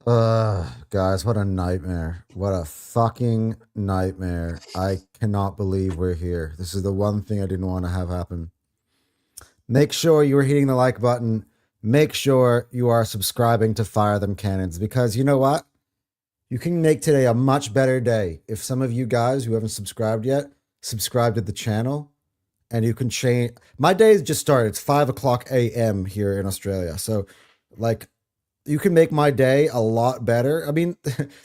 Guys, what a nightmare. What a fucking nightmare. I cannot believe we're here. This is the one thing I didn't want to have happen. Make sure you are hitting the like button. Make sure you are subscribing to Fire Them Cannons because you know what? You can make today a much better day. If some of you guys who haven't subscribed yet, subscribe to the channel and you can change. My day has just started. It's 5 o'clock a.m. here in Australia. So, like, you can make my day a lot better. I mean,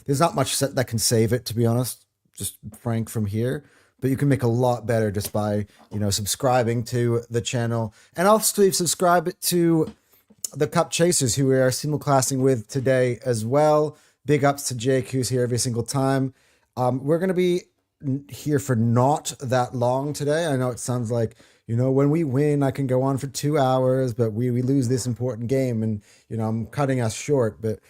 there's not much that can save it, to be honest. Just frank from here, but you can make a lot better just by subscribing to the channel and also subscribe to the Cup Chasers who we are simulclassing with today as well. Big ups to Jake who's here every single time. We're gonna be here for not that long today. I know it sounds like when we win, I can go on for 2 hours, but we lose this important game, and I'm cutting us short. But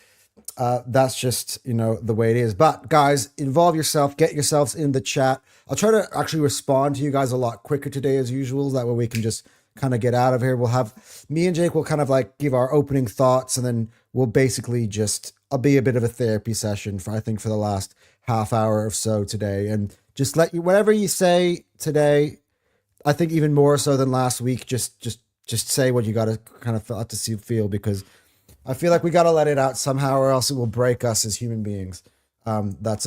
that's just the way it is. But guys, involve yourself, get yourselves in the chat. I'll try to actually respond to you guys a lot quicker today as usual. That way we can just kind of get out of here. We'll have me and Jake will kind of like give our opening thoughts, and then we'll basically just I'll be a bit of a therapy session for the last half hour or so today, and just let you whatever you say today. I think even more so than last week, just say what you got to kind of have to feel, because I feel like we got to let it out somehow, or else it will break us as human beings. That's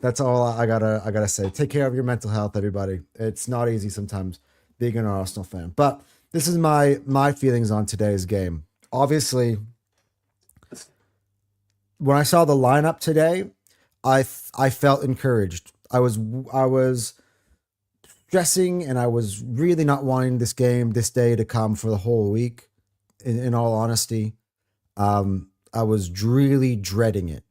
that's all I gotta say. Take care of your mental health, everybody. It's not easy sometimes being an Arsenal fan, but this is my feelings on today's game. Obviously, when I saw the lineup today, I felt encouraged. I was stressing, and I was really not wanting this day to come for the whole week. In all honesty, I was really dreading it.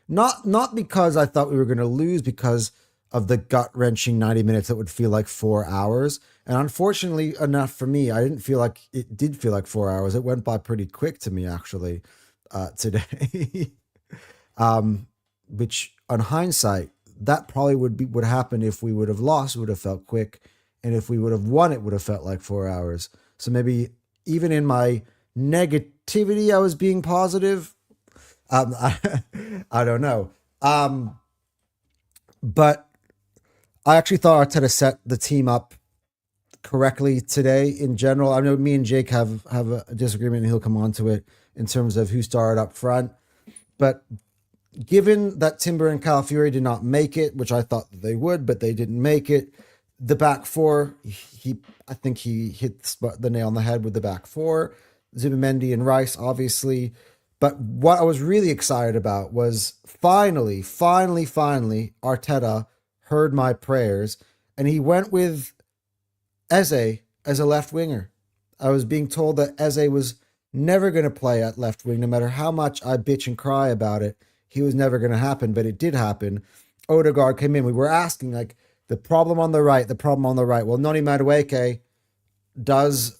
Not because I thought we were going to lose, because of the gut wrenching 90 minutes that would feel like 4 hours. And unfortunately enough for me, I didn't feel like it did feel like 4 hours. It went by pretty quick to me actually today. Which on hindsight, that probably would happen. If we would have lost, it would have felt quick, and if we would have won, it would have felt like 4 hours. So maybe even in my negativity, I was being positive. I don't know. But I actually thought Arteta set the team up correctly today in general. I know me and Jake have a disagreement, and he'll come on to it in terms of who started up front. But given that Timber and Calafiori did not make it, which I thought that they would, but they didn't make it, the back four, I think he hit the nail on the head with the back four. Zubimendi and Rice, obviously. But what I was really excited about was finally, Arteta heard my prayers, and he went with Eze as a left winger. I was being told that Eze was never going to play at left wing, no matter how much I bitch and cry about it. He was never going to happen, but it did happen. Odegaard came in. We were asking, like, the problem on the right. Well, Noni Madueke does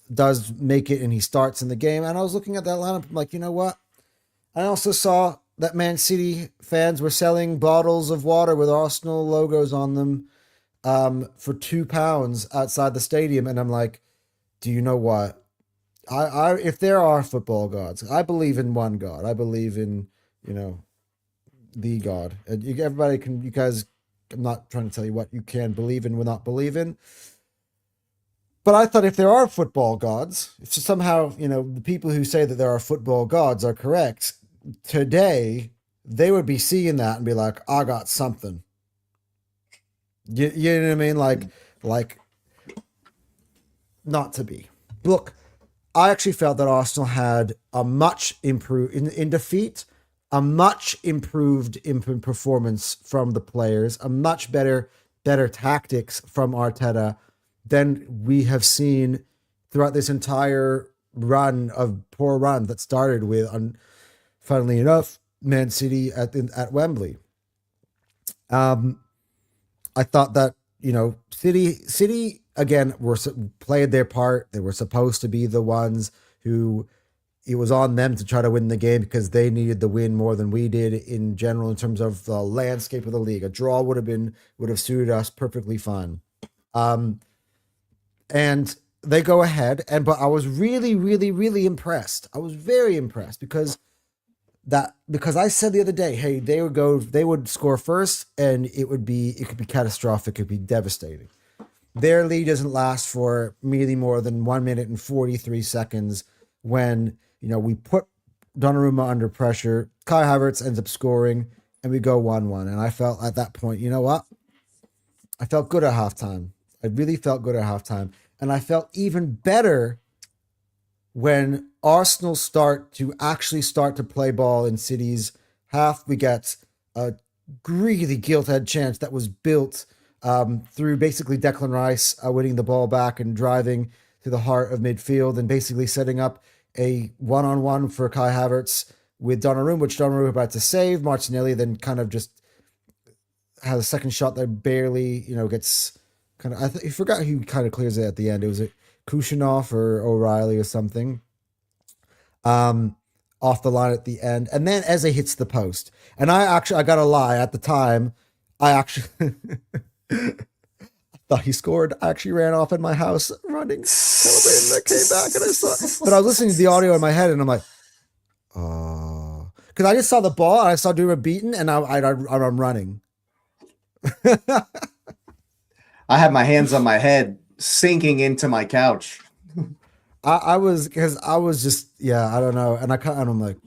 make it, and he starts in the game. And I was looking at that lineup, I'm like, you know what? I also saw that Man City fans were selling bottles of water with Arsenal logos on them for £2 outside the stadium, and I'm like, do you know what? I if there are football gods, I believe in one God. I believe in the God. And everybody can. You guys, I'm not trying to tell you what you can believe in, will not believe in. But I thought if there are football gods, if somehow the people who say that there are football gods are correct today, they would be seeing that and be like, I got something. You know what I mean? Like not to be. Look, I actually felt that Arsenal had a much improved in defeat, a much improved performance from the players, a much better tactics from Arteta than we have seen throughout this entire run of poor run that started with, funnily enough, Man City at Wembley. I thought that City again played their part. They were supposed to be the ones who it was on them to try to win the game, because they needed the win more than we did in general in terms of the landscape of the league. A draw would have suited us perfectly fine. And they go ahead, but I was really, really, really impressed. I was very impressed because that because I said the other day, hey, they would score first, and it could be catastrophic, it could be devastating. Their lead doesn't last for really more than 1 minute and 43 seconds when, we put Donnarumma under pressure. Kai Havertz ends up scoring, and we go 1-1. And I felt at that point, you know what? I felt good at halftime. I really felt good at halftime. And I felt even better when Arsenal start to play ball in City's half. We get a really gilt-edged chance that was built through basically Declan Rice winning the ball back and driving to the heart of midfield and basically setting up a one-on-one for Kai Havertz with Donnarumma, which Donnarumma about to save. Martinelli then kind of just has a second shot that barely, gets kind of. I forgot who kind of clears it at the end. It was Kushanoff or O'Reilly or something. Off the line at the end, and then Eze hits the post. And I gotta lie, at the time, I actually thought he scored. I actually ran off in my house running, celebrating. I came back and I saw, but I was listening to the audio in my head, and I'm like, oh, because I just saw the ball and I saw Duma beaten, and I'm running. I had my hands on my head, sinking into my couch. I was just, I don't know, and I'm like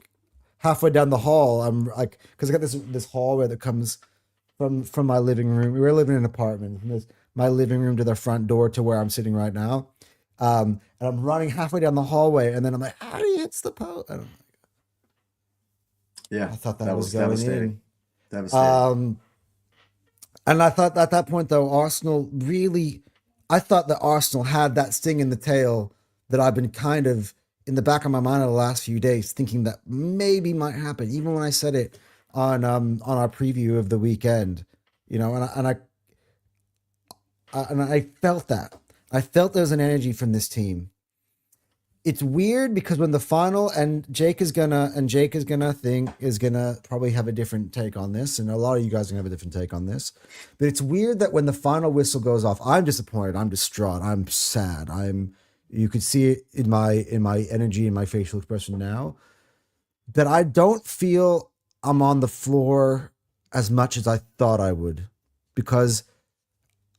halfway down the hall. I'm like, because I got this hallway that comes from my living room. We were living in an apartment. From my living room to the front door to where I'm sitting right now, and I'm running halfway down the hallway, and then I'm like, how do you hit the post? Yeah, I thought that was going devastating. in. And I thought at that point, though, I thought that Arsenal had that sting in the tail that I've been kind of in the back of my mind in the last few days, thinking that maybe might happen. Even when I said it on our preview of the weekend, and I felt that. I felt there's an energy from this team. It's weird because when the final, and Jake is gonna probably have a different take on this, and a lot of you guys are gonna have a different take on this. But it's weird that when the final whistle goes off, I'm disappointed, I'm distraught, I'm sad, you could see it in my energy, in my facial expression now, that I don't feel I'm on the floor as much as I thought I would, because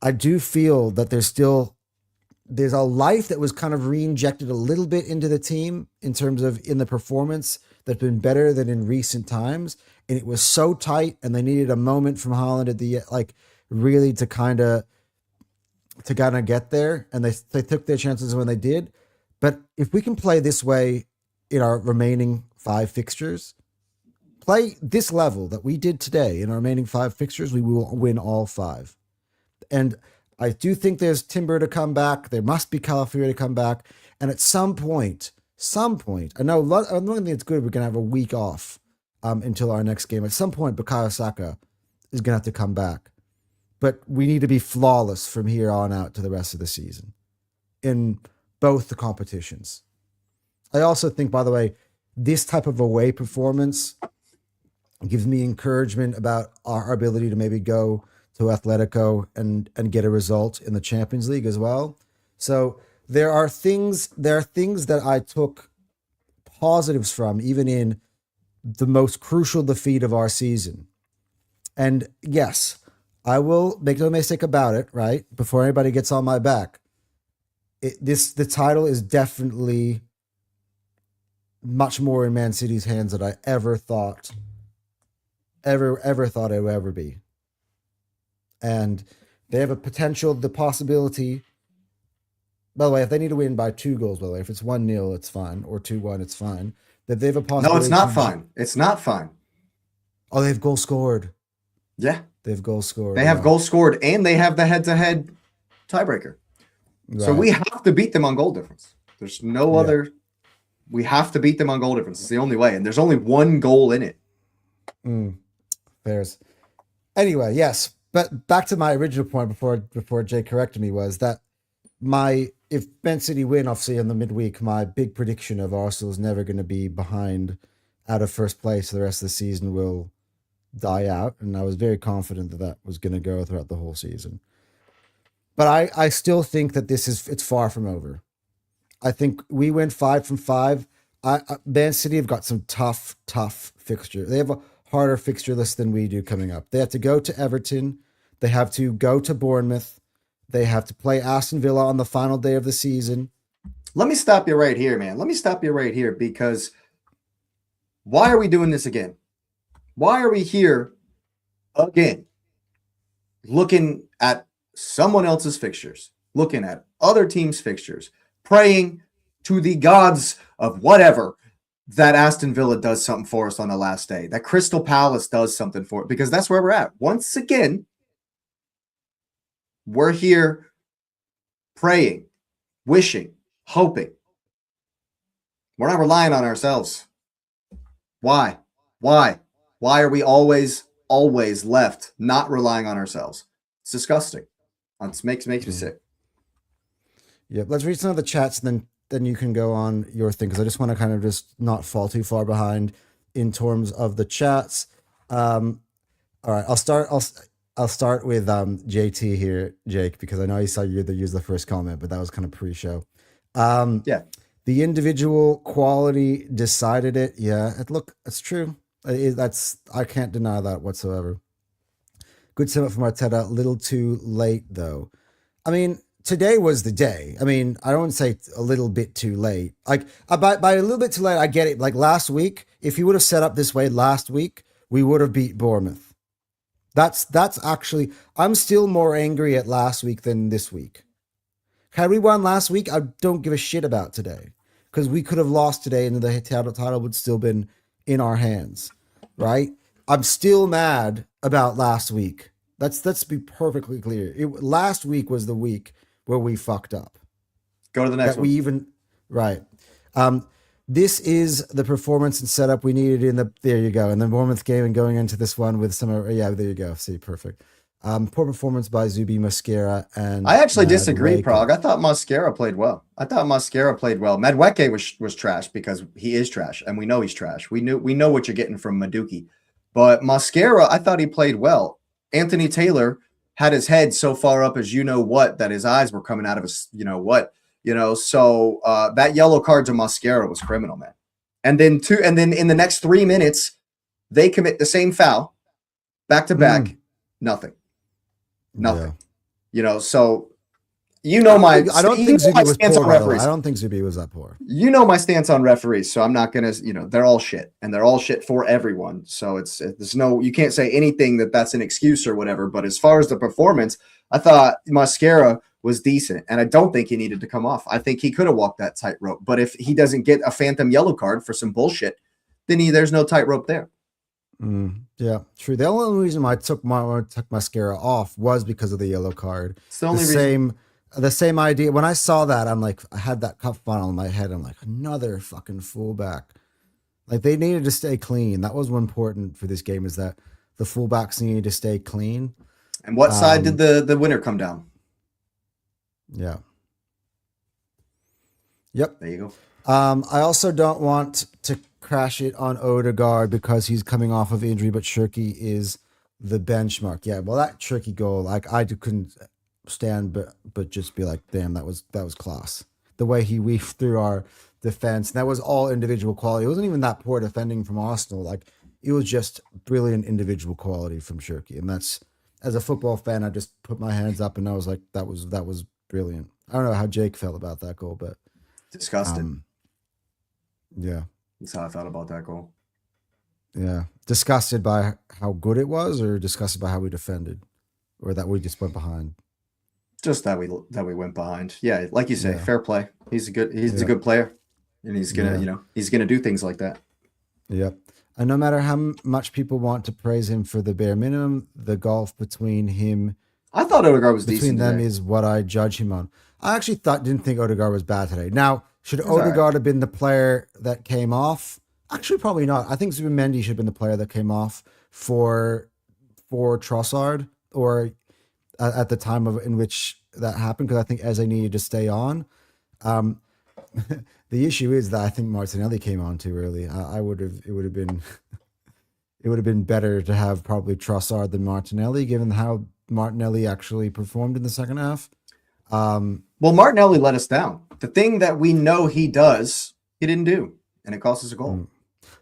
I do feel that there's a life that was kind of re-injected a little bit into the team in terms of in the performance that's been better than in recent times. And it was so tight, and they needed a moment from Haaland at the, really to kind of get there. And they took their chances when they did. But if we can play this way in our remaining 5 fixtures, play this level that we did today in our remaining 5 fixtures, we will win all 5. And I do think there's Timber to come back. There must be Calafiori to come back. And at some point, I know I don't think it's good we're going to have a week off until our next game. At some point, Bukayo Saka is going to have to come back. But we need to be flawless from here on out to the rest of the season in both the competitions. I also think, by the way, this type of away performance gives me encouragement about our ability to maybe go to Atletico and get a result in the Champions League as well. So there are things that I took positives from, even in the most crucial defeat of our season. And yes, I will make no mistake about it, right? Before anybody gets on my back, the title is definitely much more in Man City's hands than I ever thought it would ever be. And they have the possibility. By the way, if they need to win by 2 goals, by the way, if it's 1-0, it's fine, or 2-1, it's fine. That they have a possibility. No, it's not fine. It's not fine. Oh, they have goals scored. Yeah, they have goals scored. They have goals scored, and they have the head-to-head tiebreaker. Right. So we have to beat them on goal difference. There's no other. We have to beat them on goal difference. It's the only way, and there's only 1 goal in it. There's. Anyway, yes. But back to my original point before Jay corrected me was that if Man City win, obviously in the midweek, my big prediction of Arsenal is never going to be behind out of first place for the rest of the season will die out. And I was very confident that was going to go throughout the whole season. But I still think that it's far from over. I think we went 5 from 5. Man City have got some tough fixture. They have a harder fixture list than we do coming up. They have to go to Everton. They have to go to Bournemouth. They have to play Aston Villa on the final day of the season. Let me stop you right here, man. Let me stop you right here because why are we doing this again? Why are we here again? Looking at someone else's fixtures, looking at other teams' fixtures, praying to the gods of whatever that Aston Villa does something for us on the last day, that Crystal Palace does something for it, because that's where we're at. Once again, we're here praying, wishing, hoping. We're not relying on ourselves. Why? Why are we always left not relying on ourselves? It's disgusting. It makes me sick. Yeah, let's read some of the chats and then you can go on your thing, because I just want to kind of just not fall too far behind in terms of the chats. All right, I'll start with JT here, Jake, because I know you saw you use the first comment, but that was kind of pre-show. Yeah. The individual quality decided it. Yeah, look, it's true. I can't deny that whatsoever. Good sentiment from Arteta. Little too late though. I mean, today was the day. I mean, I don't say a little bit too late. Like by a little bit too late, I get it. Like last week, if you would have set up this way last week, we would have beat Bournemouth. That's actually, I'm still more angry at last week than this week. Had we won last week, I don't give a shit about today, because we could have lost today and the title would still been in our hands, right? I'm still mad about last week. Let's be perfectly clear. Last week was the week where we fucked up. Go to the next one. Right. This is the performance and setup we needed there you go. In the Bournemouth game and going into this one with there you go. See, perfect. Poor performance by Zubi, Mascara, and I actually disagree, Prague. I thought Mascara played well. Madueke was trash because he is trash, and we know he's trash. We know what you're getting from Madueke. But Mascara, I thought he played well. Anthony Taylor had his head so far up as that his eyes were coming out of his So that yellow card to Mascara was criminal, man. And then in the next 3 minutes, they commit the same foul, back to back, nothing. Yeah. So my I don't think Zubi was poor. I don't think Zubi was that poor. My stance on referees, so I'm not gonna. They're all shit, and they're all shit for everyone. So you can't say anything that's an excuse or whatever. But as far as the performance, I thought Mascara was decent, and I don't think he needed to come off. I think he could have walked that tightrope. But if he doesn't get a phantom yellow card for some bullshit, then there's no tightrope there. Yeah, true. The only reason why I took Mascara off was because of the yellow card. It's the only reason. The same idea. When I saw that, I'm like, I had that cup funnel in my head. I'm like, another fucking fullback. Like, they needed to stay clean. That was important for this game, is that the fullbacks needed to stay clean. And what side did the winner come down? Yeah. Yep. There you go. I also don't want to crash it on Odegaard because he's coming off of injury, but Shirky is the benchmark. Yeah, well, that Shirky goal, like, I couldn't stand but just be like, damn, that was class. The way he weaved through our defense, and that was all individual quality. It wasn't even that poor defending from Arsenal. Like, it was just brilliant individual quality from Shirky. And that's, as a football fan, I just put my hands up and I was like, that was brilliant. I don't know how Jake felt about that goal, but disgusted. Yeah, that's how I thought about that goal. Yeah, disgusted by how good it was, or disgusted by how we defended, or that we just went behind. Just that we went behind. Yeah, like you say, fair play. He's a good player, and he's gonna he's gonna do things like that. Yep. And no matter how much people want to praise him for the bare minimum, the gulf between him, I thought Odegaard was between decent them today. is what I judge him on. I actually didn't think Odegaard was bad today. Now, should Odegaard have been the player that came off? Actually, probably not. I think Zubimendi should have been the player that came off for Trossard, or at the time in which that happened, because I think Eze needed to stay on. The issue is that I think Martinelli came on too early. It would have been better to have probably Trossard than Martinelli, given how Martinelli actually performed in the second half. Well, Martinelli let us down. The thing that we know he does, he didn't do. and it cost us a goal.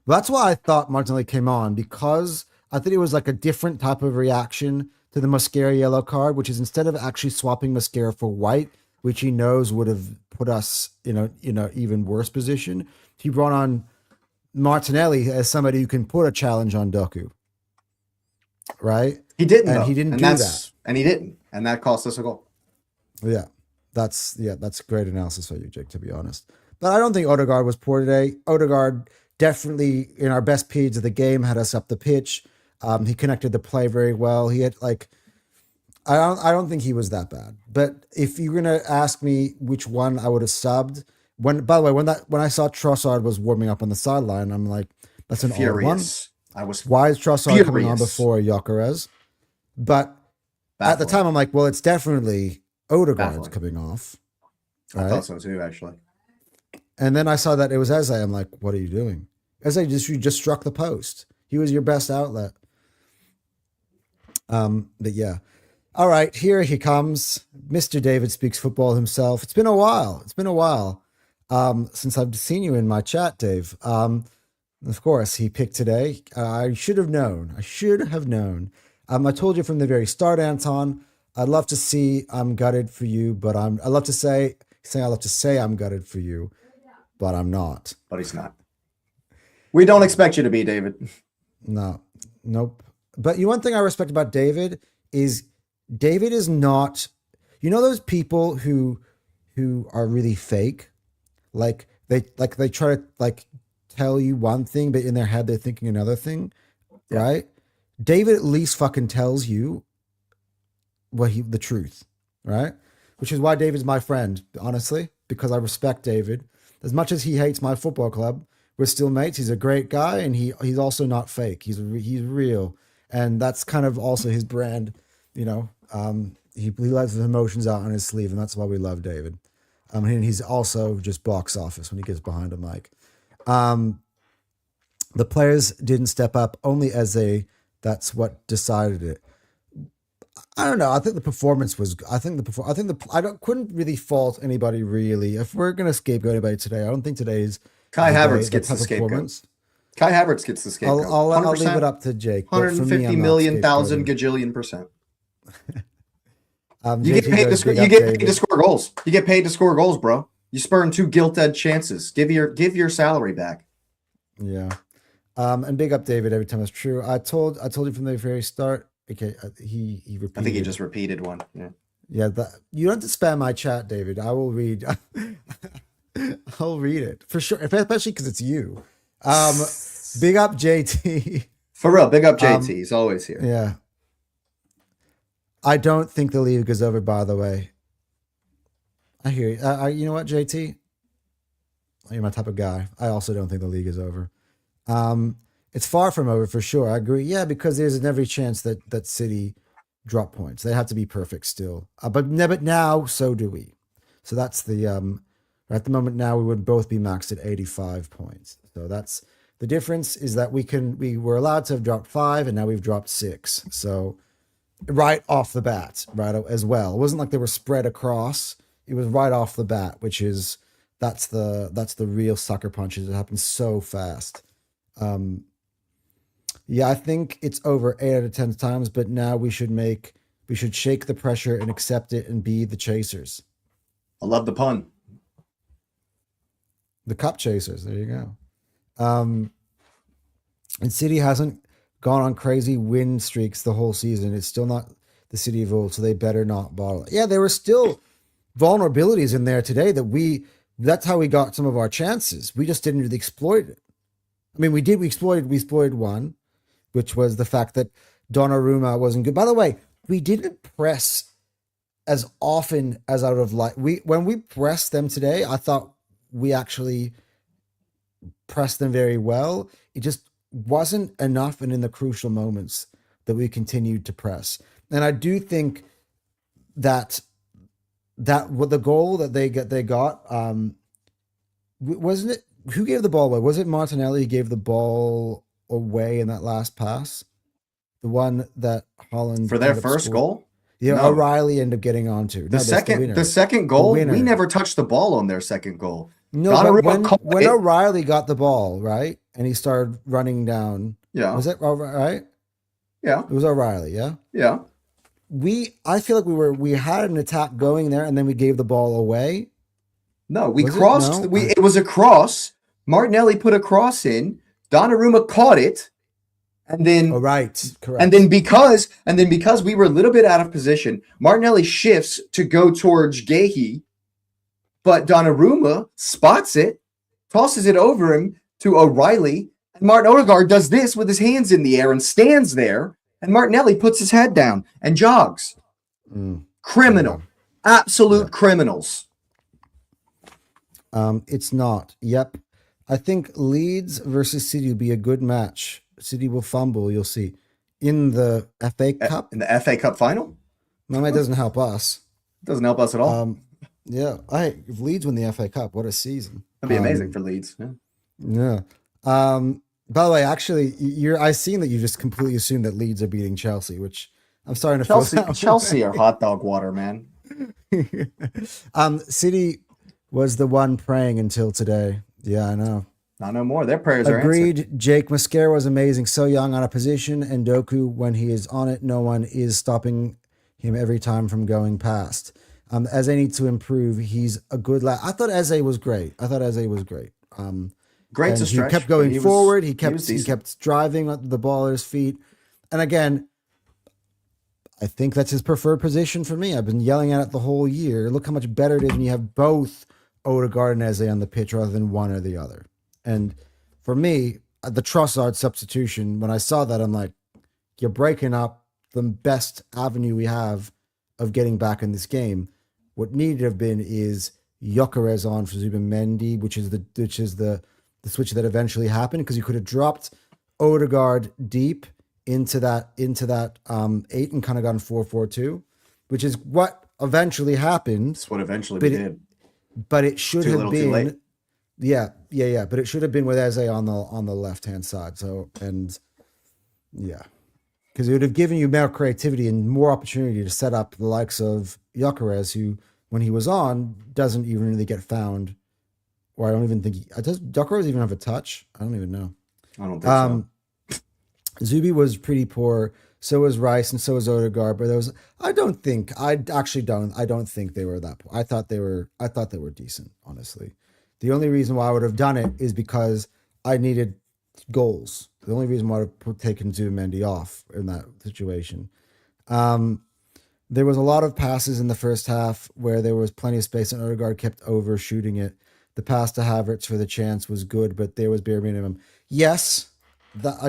That's why I thought Martinelli came on, because I think it was like a different type of reaction to the Mosquera yellow card, which is instead of actually swapping Mosquera for White, which he knows would have put us in a even worse position, he brought on Martinelli as somebody who can put a challenge on Doku. Right? He didn't, and though. he didn't and do that's, that. And he didn't, and that cost us a goal. Yeah, that's great analysis for you, Jake, to be honest. But I don't think Odegaard was poor today. Odegaard definitely, in our best periods of the game, had us up the pitch. He connected the play very well. He had I don't think he was that bad. But if you're gonna ask me which one I would have subbed, by the way, when I saw Trossard was warming up on the sideline, I'm like, that's an odd one. I was Why is Trossard coming on before Gyökeres? But at the time, I'm like, well, it's definitely Odegaard's coming off. Right? I thought so too, actually. And then I saw that it was Eze. I'm like, what are you doing? Eze, you just struck the post. He was your best outlet. But yeah. All right, here he comes. Mr. David Speaks Football himself. It's been a while. Since I've seen you in my chat, Dave. Of course, he picked today. I should have known. I told you from the very start, Anton. I'd love to say I'm gutted for you, but I love to say I'm gutted for you, but I'm not. But he's not. We don't expect you to be, David. No, nope. But one thing I respect about David is not, those people who are really fake, like they try to tell you one thing, but in their head they're thinking another thing, right? David at least fucking tells you the truth, right? Which is why David's my friend, honestly, because I respect David. As much as he hates my football club, we're still mates. He's a great guy, and he's also not fake. He's real, and that's kind of also his brand. He lets his emotions out on his sleeve, and that's why we love David. And he's also just box office when he gets behind a mic. The players didn't step up, only Eze. That's what decided it. I don't know. I think the performance was. I couldn't really fault anybody really. If we're gonna scapegoat anybody today, I don't think today's Kai Havertz gets the scapegoat. Kai Havertz gets the scapegoat. I'll leave it up to Jake. 150 million thousand gajillion percent. You get paid to score goals. You get paid to score goals, bro. You spurned 2 gilt-edged chances. Give your salary back. Yeah. And big up David every time it's true. I told you from the very start. Okay, he repeated. I think he just repeated one. Yeah. Yeah. You don't have to spam my chat, David. I will read. I'll read it for sure, especially because it's you. Big up JT. For real, big up JT. He's always here. Yeah. I don't think the league is over, by the way. I hear you. You know what, JT? You're my type of guy. I also don't think the league is over. It's far from over for sure. I agree. Yeah, because there's every chance that City drop points. They have to be perfect still. But now, so do we. So that's at the moment now we would both be maxed at 85 points. So that's the difference, is that we were allowed to have dropped 5 and now we've dropped 6. So right off the bat, right as well. It wasn't like they were spread across. It was right off the bat, which is that's the real sucker punches. It happens so fast. Yeah, I think it's over 8 out of 10 times, but now we should shake the pressure and accept it and be the chasers. I love the pun. The cup chasers. There you go. And City hasn't gone on crazy win streaks the whole season. It's still not the City of old, so they better not bottle it. Yeah, there were still vulnerabilities in there today that's how we got some of our chances. We just didn't really exploit it. I mean, we exploited one, which was the fact that Donnarumma wasn't good. By the way, we didn't press as often as I would have liked. When we pressed them today, I thought we actually pressed them very well. It just wasn't enough, and in the crucial moments that we continued to press. And I do think that what the goal that they got, wasn't it? Who gave the ball away? Was it Martinelli who gave the ball away in that last pass? The one that Holland for their first goal? Yeah, no. O'Reilly ended up getting onto. The second goal, we never touched the ball on their second goal. No, but Donnarumma caught when it. O'Reilly got the ball, right, and he started running down, Yeah, was it right? yeah, It was O'Reilly, yeah. yeah. I feel like we had an attack going there, and then we gave the ball away. No, we Was it? crossed. No. It was a cross. Martinelli put a cross in. Donnarumma caught it, and Oh, then right, and then correct. because we were a little bit out of position, Martinelli shifts to go towards Gahey, but Donnarumma spots it, tosses it over him to O'Reilly, and Martin Odegaard does this with his hands in the air and stands there, and Martinelli puts his head down and jogs. Criminal. Absolute criminals. It's not. Yep. I think Leeds versus City will be a good match. City will fumble. You'll see in the FA Cup. In the FA Cup final? No, that doesn't help us. Doesn't help us at all. Yeah. If Leeds win the FA Cup, what a season! That'd be amazing for Leeds. Yeah. Yeah. By the way, actually, I've seen that you just completely assumed that Leeds are beating Chelsea, which I'm starting to feel. Chelsea are hot dog water, man. City was the one praying until today. Yeah, I know. Not no more. Their prayers are Agreed. answered. Jake Mosquera was amazing. So young on a position, and Doku, when he is on it, no one is stopping him every time from going past. Eze needs to improve. He's a good lad. I thought Eze was great. Great to stretch. He kept going forward. He kept driving the ball at his feet. And again, I think that's his preferred position for me. I've been yelling at it the whole year. Look how much better it is when you have both Odegaard and Eze on the pitch rather than one or the other. And for me, the Trossard substitution, when I saw that, I'm like, you're breaking up the best avenue we have of getting back in this game. What needed to have been is Gyökeres on for Zubimendi, which is the switch that eventually happened, because you could have dropped Odegaard deep into that 8 and kind of gone 4-4-2, which is what eventually happened. That's what eventually we did. But it should have been too late. Yeah. But it should have been with Eze on the left hand side. So because it would have given you more creativity and more opportunity to set up the likes of Gyökeres, who, when he was on, doesn't even really get found. Or I don't even think does Gyökeres even have a touch? I don't even know. I don't think so. Zubi was pretty poor. So was Rice, and so was Odegaard. But I don't think they were that poor. I thought they were decent, honestly. The only reason why I would have done it is because I needed goals. The only reason why I would have taken Zubimendi off in that situation. There was a lot of passes in the first half where there was plenty of space, and Odegaard kept overshooting it. The pass to Havertz for the chance was good, but there was bare minimum. Yes,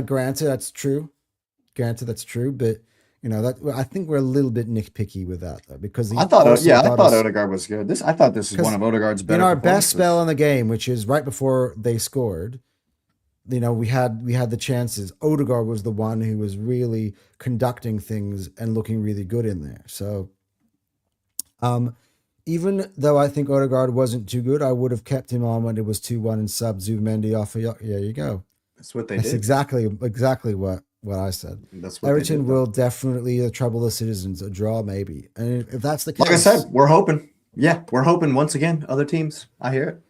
granted, that's true. But I think we're a little bit nitpicky with that, though, because I thought Odegaard was good. I thought this is one of Odegaard's better. In our best spell in the game, which is right before they scored, we had the chances. Odegaard was the one who was really conducting things and looking really good in there. So, even though I think Odegaard wasn't too good, I would have kept him on when it was 2-1 and subbed Zubimendi off. Yeah, you go. That's what they did. That's exactly what I said. That's what Everton will definitely trouble the citizens. A draw, maybe. And if that's the case, like I said, we're hoping. Yeah, we're hoping once again. Other teams, I hear it.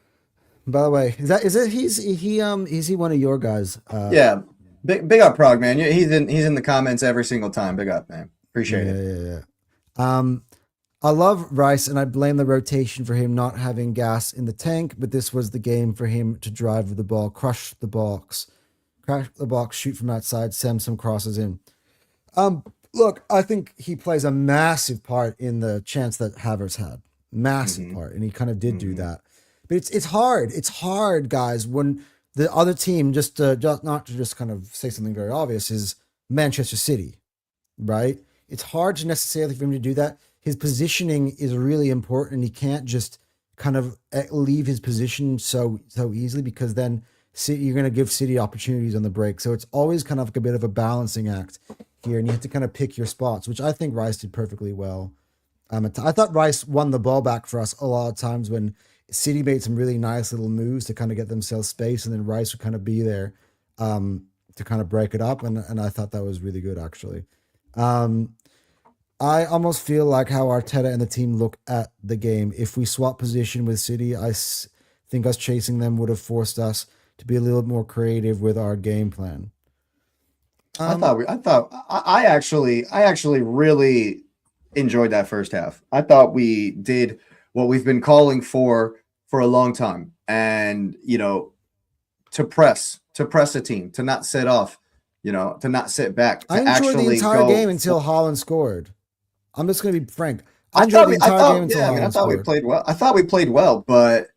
By the way, is he one of your guys? Yeah, big up Prague, man. He's in the comments every single time. Big up, man. Appreciate it. Yeah. I love Rice, and I blame the rotation for him not having gas in the tank, but this was the game for him to drive the ball, crash the box, shoot from outside, send some crosses in. Look, I think he plays a massive part in the chance that Havertz had. Massive part, and he kind of did do that. But it's hard. It's hard, guys, when the other team, just not to just kind of say something very obvious, is Manchester City, right? It's hard to necessarily for him to do that. His positioning is really important, and he can't just kind of leave his position so easily, because then you're going to give City opportunities on the break. So it's always kind of like a bit of a balancing act here, and you have to kind of pick your spots, which I think Rice did perfectly well. I thought Rice won the ball back for us a lot of times when City made some really nice little moves to kind of get themselves space, and then Rice would kind of be there to kind of break it up, and I thought that was really good, actually. I almost feel like how Arteta and the team look at the game. If we swap position with City, I think us chasing them would have forced us to be a little more creative with our game plan. I actually really enjoyed that first half. I thought we did what we've been calling for a long time, and to press a team, to not sit off, to not sit back. I enjoyed the entire game until Haaland scored. I'm just going to be frank. I enjoyed the entire game until Haaland scored. We played well. I thought we played well, but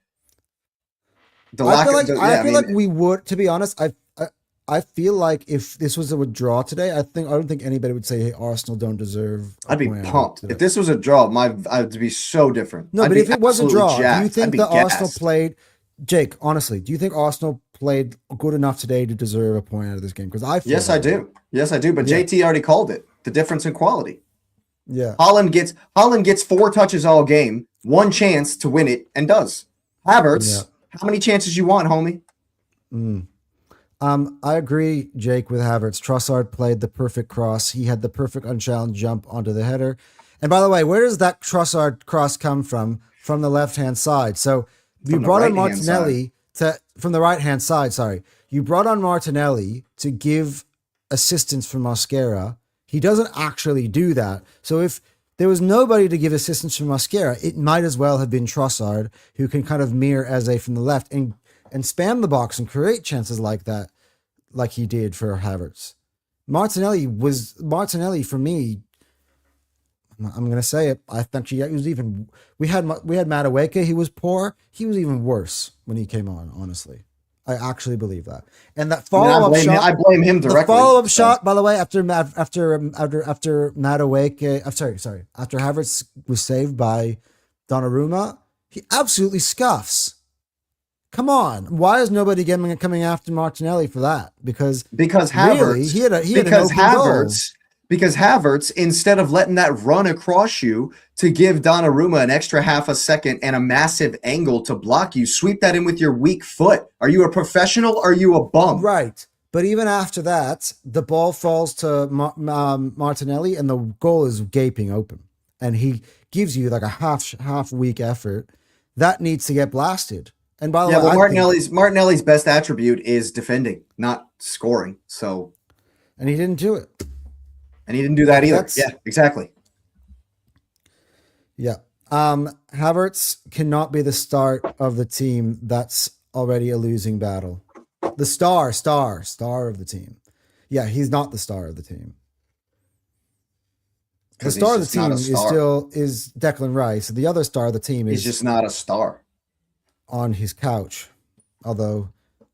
I feel like we would. To be honest, I feel like if this was a draw today, I don't think anybody would say, "Hey, Arsenal don't deserve." I'd be pumped if this was a draw. I'd be so different. No, but if it was a draw, do you think that Arsenal played? Jake, honestly, do you think Arsenal played good enough today to deserve a point out of this game? Because I do. But JT already called it. The difference in quality. Yeah, Haaland gets 4 touches all game, 1 chance to win it, and does. Havertz, how many chances you want, homie? I agree, Jake, with Havertz. Trossard played the perfect cross. He had the perfect unchallenged jump onto the header. And by the way, where does that Trossard cross come from? From the left-hand side. So you brought on Martinelli from the right-hand side. Sorry. You brought on Martinelli to give assistance for Mosquera. He doesn't actually do that. So if there was nobody to give assistance for Mosquera, it might as well have been Trossard, who can kind of mirror Eze from the left and spam the box and create chances like that, like he did for Havertz. Martinelli for me. I'm going to say it. I think he was even. We had Madueke. He was poor. He was even worse when he came on. Honestly, I actually believe that. And that follow-up shot. I blame him directly. The follow-up shot, by the way, after Madueke. I'm sorry. After Havertz was saved by Donnarumma, he absolutely scuffs. Come on. Why is nobody coming after Martinelli for that? Because Havertz, really, because Havertz, instead of letting that run across you to give Donnarumma an extra half a second and a massive angle to block you, sweep that in with your weak foot. Are you a professional or are you a bum? Right. But even after that, the ball falls to Martinelli and the goal is gaping open. And he gives you like a half weak effort. That needs to get blasted. And by the way, Martinelli's best attribute is defending, not scoring. So, and he didn't do it. And he didn't do that either. Yeah, exactly. Yeah. Havertz cannot be the start of the team that's already a losing battle. The star of the team. Yeah, he's not the star of the team. The star of the team is Declan Rice. The other star of the team is he's just not a star. On his couch. Although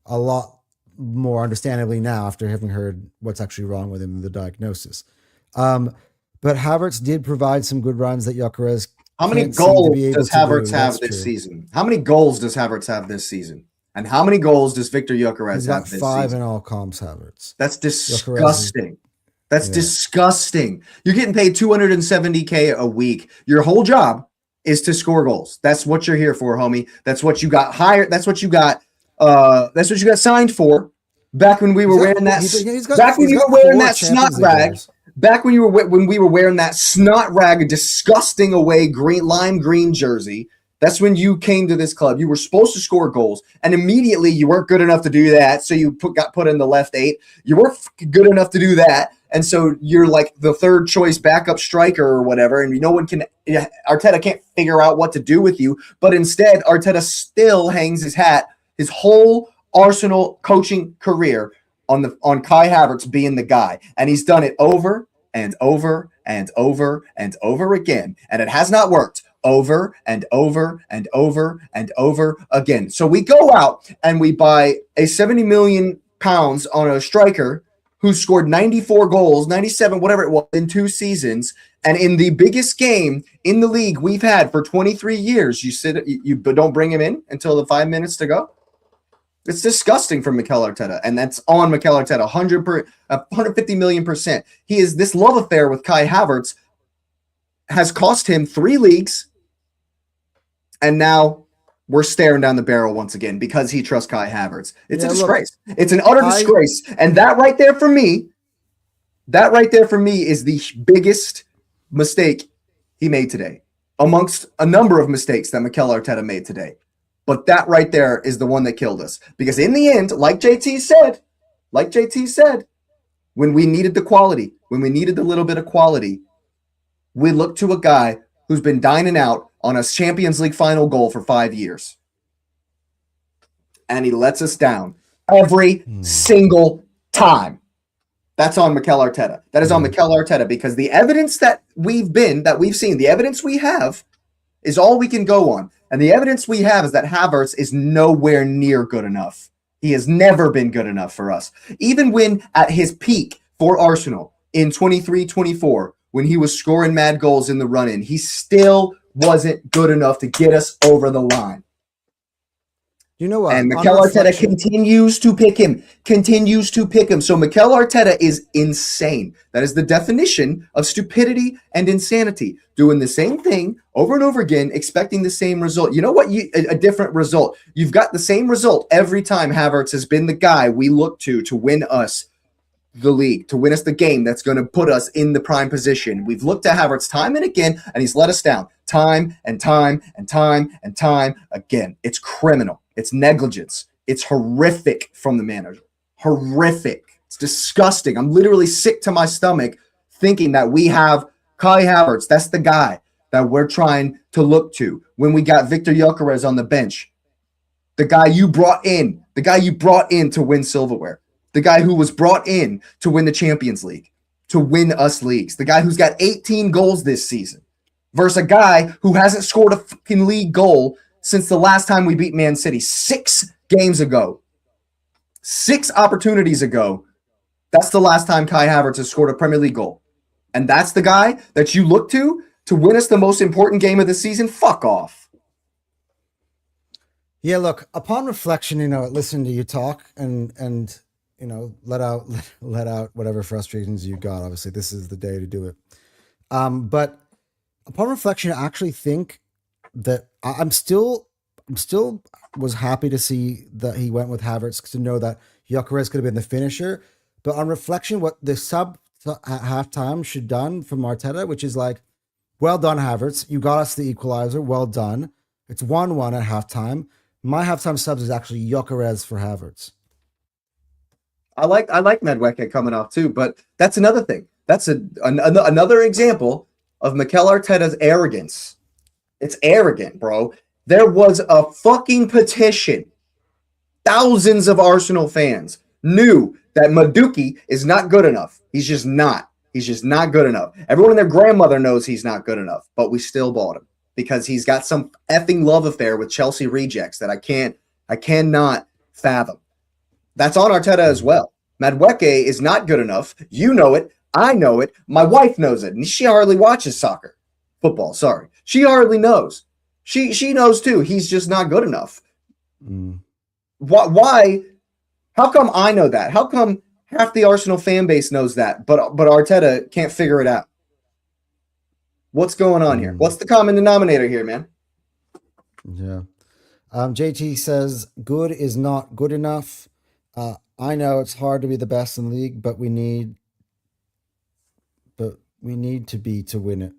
a lot more understandably now after having heard what's actually wrong with him in the diagnosis. But Havertz did provide some good runs that Gyökeres. How many goals does Havertz have this season? How many goals does Havertz have this season? And how many goals does Victor Gyökeres have this season? 5 in all comps, Havertz. That's disgusting. That's disgusting. You're getting paid $270K a week. Your whole job is to score goals. That's what you're here for, homie. That's what you got hired. That's what you got. That's what you got signed for. Back when we were wearing that. Back when you were wearing that snot rag. Back when we were wearing that snot rag, disgusting away lime green jersey. That's when you came to this club. You were supposed to score goals, and immediately you weren't good enough to do that. So you got put in the left 8. You weren't good enough to do that, and so you're like the third choice backup striker or whatever. And Arteta can't figure out what to do with you. But instead, Arteta still hangs his hat, his whole Arsenal coaching career on Kai Havertz being the guy, and he's done it over and over and over and over again, and it has not worked. Over and over and over and over again. So we go out and we buy a 70 million pounds on a striker who scored 94 goals, 97, whatever it was, in 2 seasons. And in the biggest game in the league we've had for 23 years, you don't bring him in until the 5 minutes to go. It's disgusting from Mikel Arteta, and that's on Mikel Arteta, 150 million%. This love affair with Kai Havertz has cost him 3 leagues. And now we're staring down the barrel once again because he trusts Kai Havertz. It's a disgrace. It's an utter disgrace. And that right there for me is the biggest mistake he made today, amongst a number of mistakes that Mikel Arteta made today. But that right there is the one that killed us. Because in the end, like JT said, when we needed the quality, when we needed the little bit of quality, we looked to a guy who's been dining out on a Champions League final goal for 5 years. And he lets us down every single time. That's on Mikel Arteta. That is on Mikel Arteta, because the evidence that we've seen, the evidence we have is all we can go on. And the evidence we have is that Havertz is nowhere near good enough. He has never been good enough for us. Even when at his peak for Arsenal in 23-24, when he was scoring mad goals in the run-in, he still wasn't good enough to get us over the line. You know what? And Mikel Arteta continues to pick him. So Mikel Arteta is insane. That is the definition of stupidity and insanity. Doing the same thing over and over again, expecting the same result. You know what? A different result. You've got the same result every time. Havertz has been the guy we look to win us the league, to win us the game that's going to put us in the prime position. We've looked at Havertz time and again, and he's let us down time and time and time and time again. It's criminal. It's negligence. It's horrific from the manager. Horrific. It's disgusting. I'm literally sick to my stomach thinking that we have Kai Havertz. That's the guy that we're trying to look to when we got Victor Gyökeres on the bench. The guy you brought in to win silverware. The guy who was brought in to win the Champions League, to win us leagues. The guy who's got 18 goals this season versus a guy who hasn't scored a fucking league goal since the last time we beat Man City 6 games ago. 6 opportunities ago. That's the last time Kai Havertz has scored a Premier League goal. And that's the guy that you look to win us the most important game of the season? Fuck off. Yeah, look, upon reflection, listening to you talk and let out whatever frustrations you got. Obviously, this is the day to do it. But upon reflection, I actually think that I'm still was happy to see that he went with Havertz, to know that Gyökeres could have been the finisher. But on reflection, what the sub halftime should done from Arteta, which is like, well done, Havertz. You got us the equalizer. Well done. It's 1-1 at halftime. My halftime subs is actually Gyökeres for Havertz. I like Madueke coming off too, but that's another thing. That's another example of Mikel Arteta's arrogance. It's arrogant, bro. There was a fucking petition. Thousands of Arsenal fans knew that Madueke is not good enough. He's just not. He's just not good enough. Everyone and their grandmother knows he's not good enough, but we still bought him because he's got some effing love affair with Chelsea rejects that I cannot fathom. That's on Arteta as well. Madueke is not good enough. You know it. I know it. My wife knows it. And she hardly watches football. Sorry. She hardly knows. She knows too. He's just not good enough. Why? How come I know that? How come half the Arsenal fan base knows that, but Arteta can't figure it out? What's going on here? What's the common denominator here, man? Yeah. JT says, good is not good enough. I know it's hard to be the best in the league, but we need to be to win it.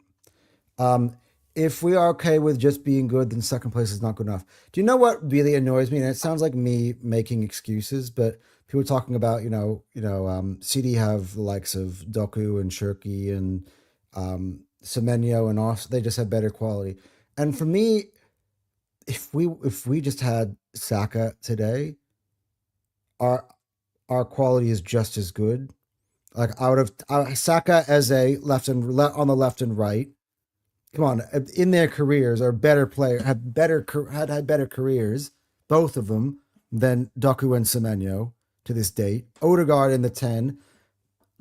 If we are okay with just being good, then second place is not good enough. Do you know what really annoys me? And it sounds like me making excuses, but people talking about, City have the likes of Doku and Shirky and Semenyo and also they just have better quality. And for me, if we just had Saka today, our quality is just as good. Like out of Saka as a on the left and right. Come on, in their careers are better player had better careers, both of them, than Doku and Semenyo to this date. Odegaard in the 10.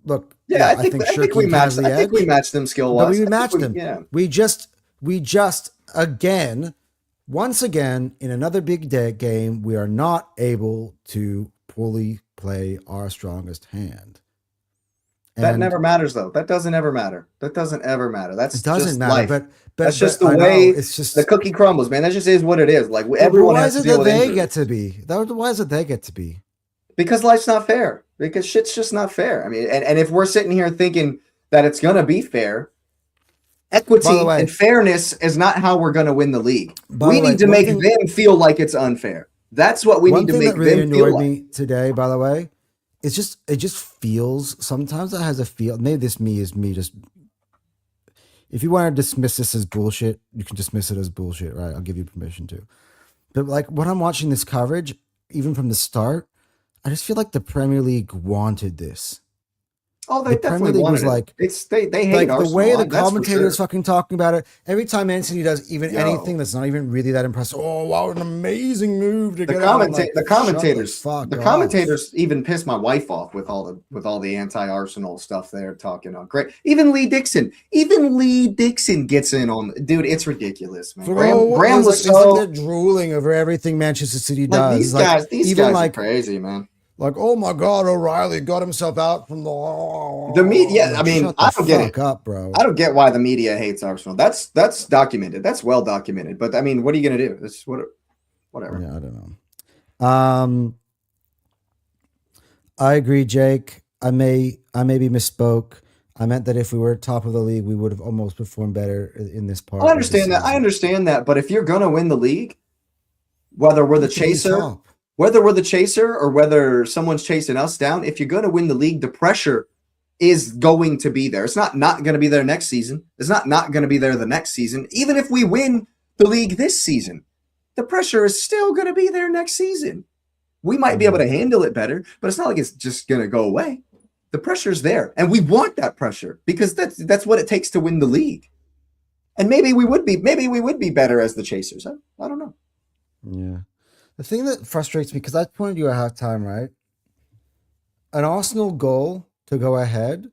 Look, I think we matched. I think we matched them skill wise. We matched them. Yeah. We just once again in another big day game, we are not able to fully play our strongest hand. That never matters, though. That doesn't ever matter. That doesn't ever matter. It doesn't just matter, life. But that's just the way it's just the cookie crumbles, man. That just is what it is. Like everyone has to deal with injuries. Why is it they get to be? Because life's not fair. Because shit's just not fair. I mean, and if we're sitting here thinking that it's gonna be fair, Equity way- and fairness is not how we're going to win the league. By We the way, need to one make thing- them feel like it's unfair. That's what we One need to thing make that really them feel annoyed like. me today, by the way, it just feels sometimes it has a feel. Maybe this is me just. If you want to dismiss this as bullshit, you can dismiss it as bullshit, right? I'll give you permission to. But like when I'm watching this coverage, even from the start, I just feel like the Premier League wanted this. Oh, they The Premier definitely League was wanted like, it. They hate like the Arsenal. way the That's for commentators sure. fucking talking about it. Every time Man City does even Yo. anything that's not even really that impressive. Oh, wow, an amazing move to The get out. I'm like, the shut commentators, fuck the off. commentators even pissed my wife off with all the anti-Arsenal stuff they're talking on. Great, even Lee Dixon gets in on. Dude, it's ridiculous, man. Graham was it's like they're drooling over everything Manchester City like does. these guys are crazy, man. Like, oh my God, O'Reilly got himself out from The media. Like, I mean, shut the I don't get fuck it. up, bro. I don't get why the media hates Arsenal. That's documented. That's well documented. But I mean, what are you gonna do? It's whatever. Yeah, I don't know. I agree, Jake. I maybe misspoke. I meant that if we were top of the league, we would have almost performed better in this part. I understand that. I understand that. But if you're gonna win the league, whether we're the chaser. Whether we're the chaser or whether someone's chasing us down, if you're going to win the league, the pressure is going to be there. It's not going to be there next season. It's not going to be there the next season. Even if we win the league this season, the pressure is still going to be there next season. We might be able to handle it better, but it's not like it's just going to go away. The pressure's there, and we want that pressure because that's what it takes to win the league. And maybe we would be better as the chasers. I don't know. Yeah. The thing that frustrates me, because I pointed you at halftime, right? An Arsenal goal to go ahead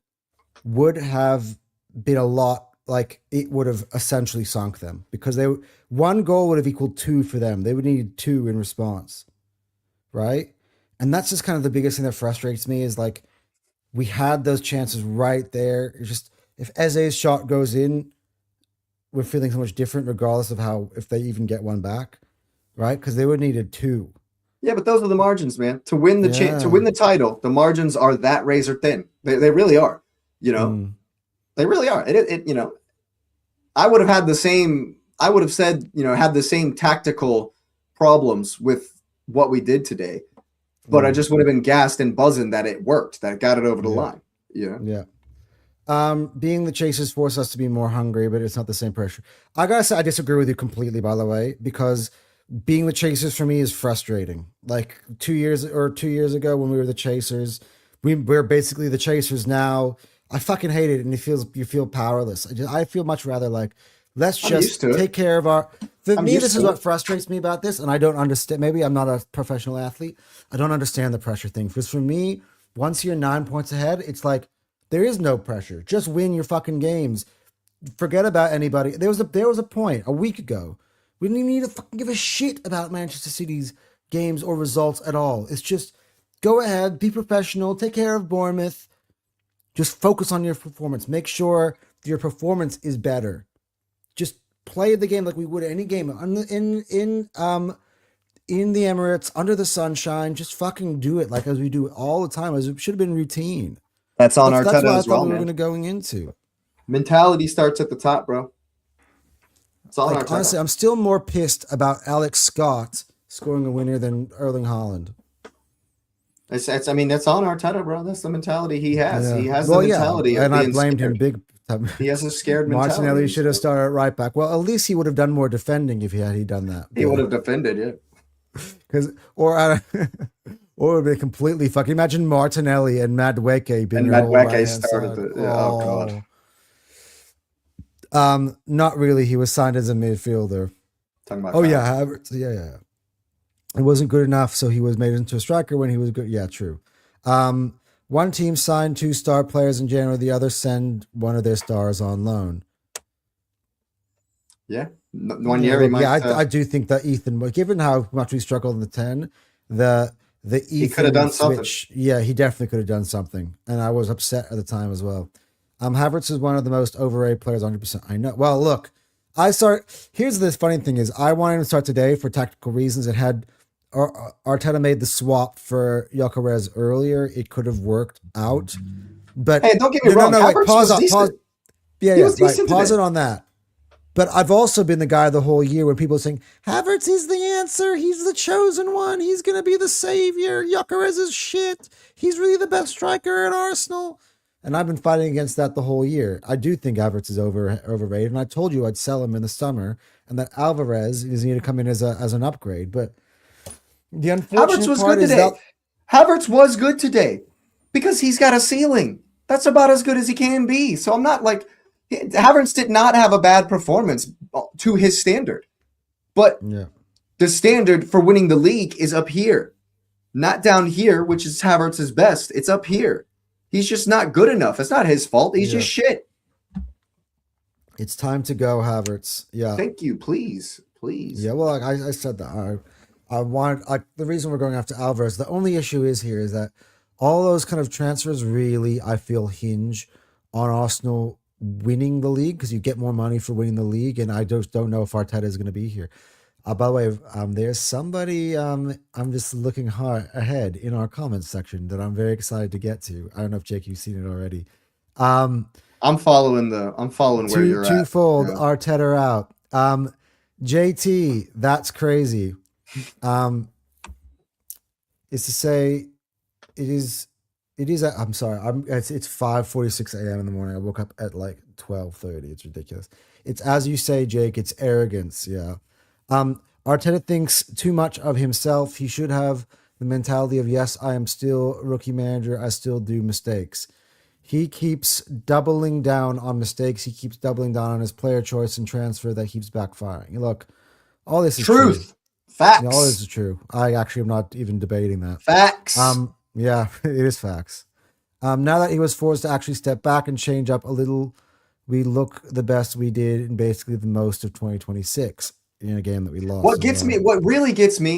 would have been a lot, like it would have essentially sunk them because one goal would have equaled 2 for them. They would need 2 in response, right? And that's just kind of the biggest thing that frustrates me is like we had those chances right there. It's just if Eze's shot goes in, we're feeling so much different regardless of if they even get one back. Right, because they would needed 2. Yeah, but those are the margins, man. To win the title, the margins are that razor thin. They really are. You know, they really are. You know, I would have had the same. I would have said, you know, had the same tactical problems with what we did today, but I just would have been gassed and buzzing that it worked, that it got it over the line. You know? Yeah. Being the chasers force us to be more hungry, but it's not the same pressure. I gotta say, I disagree with you completely. By the way, because being the chasers for me is frustrating. Like 2 years ago when we were the chasers, we're basically the chasers now. I fucking hate it, and you feel powerless. I feel much rather like let's just take care of our. For me, this is what frustrates me about this, and I don't understand. Maybe I'm not a professional athlete. I don't understand the pressure thing because for me, once you're 9 points ahead, it's like there is no pressure. Just win your fucking games. Forget about anybody. There was a point a week ago. We didn't even need to fucking give a shit about Manchester City's games or results at all. It's just go ahead, be professional, take care of Bournemouth. Just focus on your performance. Make sure your performance is better. Just play the game like we would any game in the Emirates under the sunshine. Just fucking do it like as we do it all the time. As it should have been routine. That's on Arteta That's what I as well, thought we were man. going to going into. Mentality starts at the top, bro. Like, honestly, I'm still more pissed about Alex Scott scoring a winner than Erling Haaland. I mean, that's on Arteta, bro. That's the mentality he has. Yeah. He has the mentality of and being I blamed scared. him big time. He has a scared mentality. Martinelli should have started at right back. Well, at least he would have done more defending if he had done that. He would have defended, yeah. Or would be completely fucking. Imagine Martinelli and Madueke being your whole right-hand started side. oh god. Not really. He was signed as a midfielder. Talking about Havertz. Yeah. It wasn't good enough, so he was made into a striker when he was good. Yeah, true. One team signed 2 star players in January. The other send one of their stars on loan. Yeah, 1 year he might. Yeah, I do think that Ethan, given how much we struggled in the 10, the Ethan he could have done switch, something. Yeah, he definitely could have done something, and I was upset at the time as well. Havertz is one of the most overrated players, 100%. I know. Well, look, here's the funny thing is I wanted to start today for tactical reasons. It had Arteta made the swap for Gyökeres earlier. It could have worked out. But hey, don't get me wrong. Wait, pause. Yeah, He was right. decent Pause today. it on that. But I've also been the guy the whole year when people are saying, Havertz is the answer. He's the chosen one. He's going to be the savior. Gyökeres is shit. He's really the best striker at Arsenal. And I've been fighting against that the whole year. I do think Havertz is overrated. And I told you I'd sell him in the summer and that Alvarez is going to come in as an upgrade. But the unfortunate Havertz was part good is today. that Havertz was good today because he's got a ceiling. That's about as good as he can be. So I'm not like Havertz did not have a bad performance to his standard. But the standard for winning the league is up here, not down here, which is Havertz's best. It's up here. He's just not good enough. It's not his fault. He's just shit. It's time to go, Havertz. Yeah. Thank you. Please. Yeah, well, I said that. The reason we're going after Alvarez, the only issue is that all those kind of transfers really, I feel, hinge on Arsenal winning the league because you get more money for winning the league, and I just don't know if Arteta is going to be here. By the way, there's somebody I'm just looking hard ahead in our comments section that I'm very excited to get to. I don't know if Jake, you've seen it already. I'm following where you're at. Twofold Arteta out. JT, that's crazy. Is to say it is I'm sorry. It's 5:46 a.m. in the morning. I woke up at like 12:30. It's ridiculous. It's as you say, Jake, it's arrogance. Yeah. Arteta thinks too much of himself. He should have the mentality of, yes, I am still rookie manager. I still do mistakes. He keeps doubling down on mistakes. He keeps doubling down on his player choice and transfer that keeps backfiring. Look, all this is truth. True. Facts. All this is true. I actually am not even debating that. Facts. Yeah, it is facts. Now that he was forced to actually step back and change up a little, we look the best we did in basically the most of 2026 in a game that we lost. What really gets me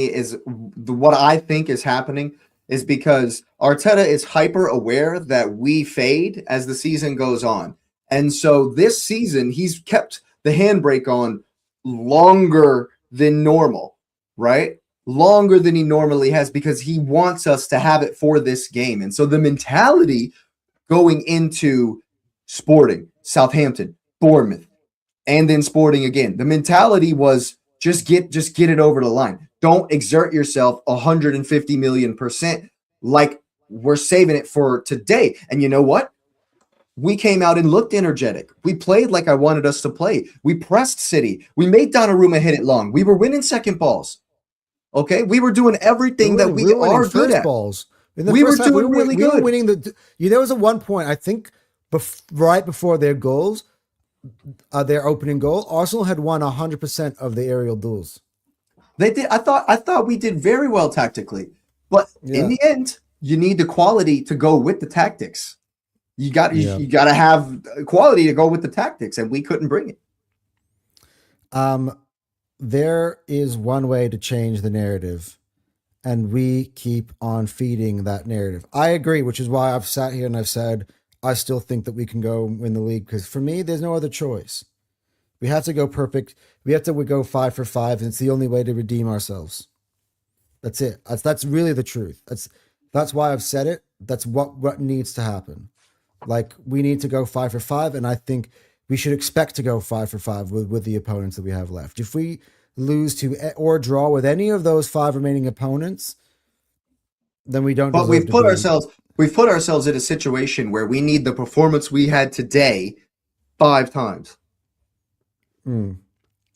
is what I think is happening is because Arteta is hyper aware that we fade as the season goes on. And so this season, he's kept the handbrake on longer than normal, right? Longer than he normally has because he wants us to have it for this game. And so the mentality going into Sporting, Southampton, Bournemouth, and then Sporting again, the mentality was just get it over the line. Don't exert yourself 150 million% like we're saving it for today. And you know what? We came out and looked energetic. We played like I wanted us to play. We pressed City. We made Donnarumma hit it long. We were winning second balls. Okay, we were doing everything that we are good at. Balls. We were doing really good. We were winning there was at one point, I think, right before their goals, their opening goal, Arsenal had won 100% of the aerial duels. They did. I thought we did very well tactically, but in the end, you need the quality to go with the tactics. You got to have quality to go with the tactics, and we couldn't bring it. There is one way to change the narrative, and we keep on feeding that narrative. I agree, which is why I've sat here and I've said I still think that we can go win the league because for me, there's no other choice. We have to go perfect. We have to go 5 for 5, and it's the only way to redeem ourselves. That's it. That's really the truth. That's why I've said it. That's what needs to happen. Like we need to go 5 for 5, and I think we should expect to go 5 for 5 with the opponents that we have left. If we lose to or draw with any of those 5 remaining opponents, then we don't. But we've put ourselves in a situation where we need the performance we had today 5 times.